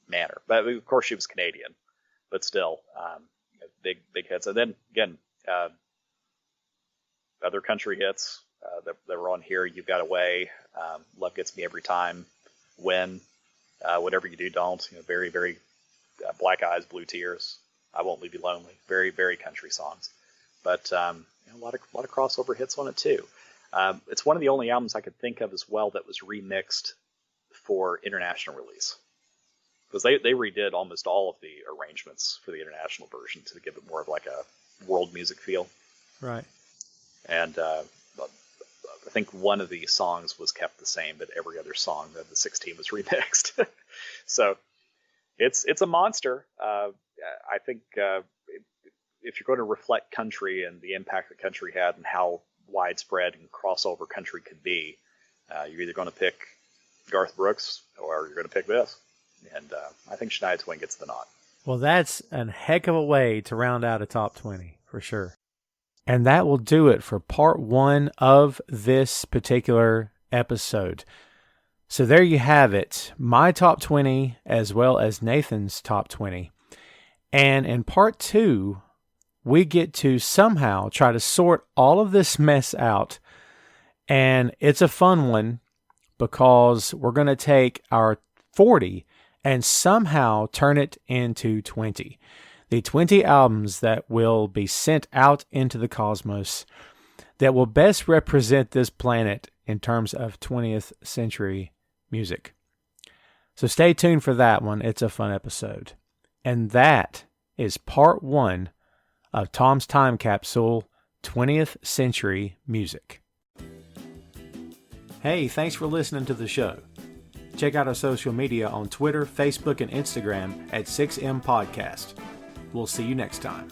B: manner. But of course, she was Canadian, but still, big hits. And then again, other country hits that were on here. You've Got Away, Love Gets Me Every Time, When, Whatever You Do, Don't. Very, very Black Eyes, Blue Tears, I Won't Leave You Lonely. Very, very country songs, but a lot of crossover hits on it too. It's one of the only albums I could think of as well that was remixed for international release, because they redid almost all of the arrangements for the international version to give it more of like a world music feel.
A: Right.
B: And I think one of the songs was kept the same, but every other song of the 16 was remixed. So it's a monster. I think if you're going to reflect country and the impact that country had and how widespread and crossover country could be, you're either going to pick Garth Brooks or you're going to pick this. And I think Shania Twain gets the nod.
A: Well, that's a heck of a way to round out a top 20 for sure. And that will do it for part 1 of this particular episode. So there you have it, my top 20 as well as Nathan's top 20. And in part 2, we get to somehow try to sort all of this mess out. And it's a fun one because we're going to take our 40 and somehow turn it into 20. The 20 albums that will be sent out into the cosmos that will best represent this planet in terms of 20th century music. So stay tuned for that one. It's a fun episode. And that is part 1 of Tom's Time Capsule, 20th Century Music. Hey, thanks for listening to the show. Check out our social media on Twitter, Facebook, and Instagram at 6M Podcast. We'll see you next time.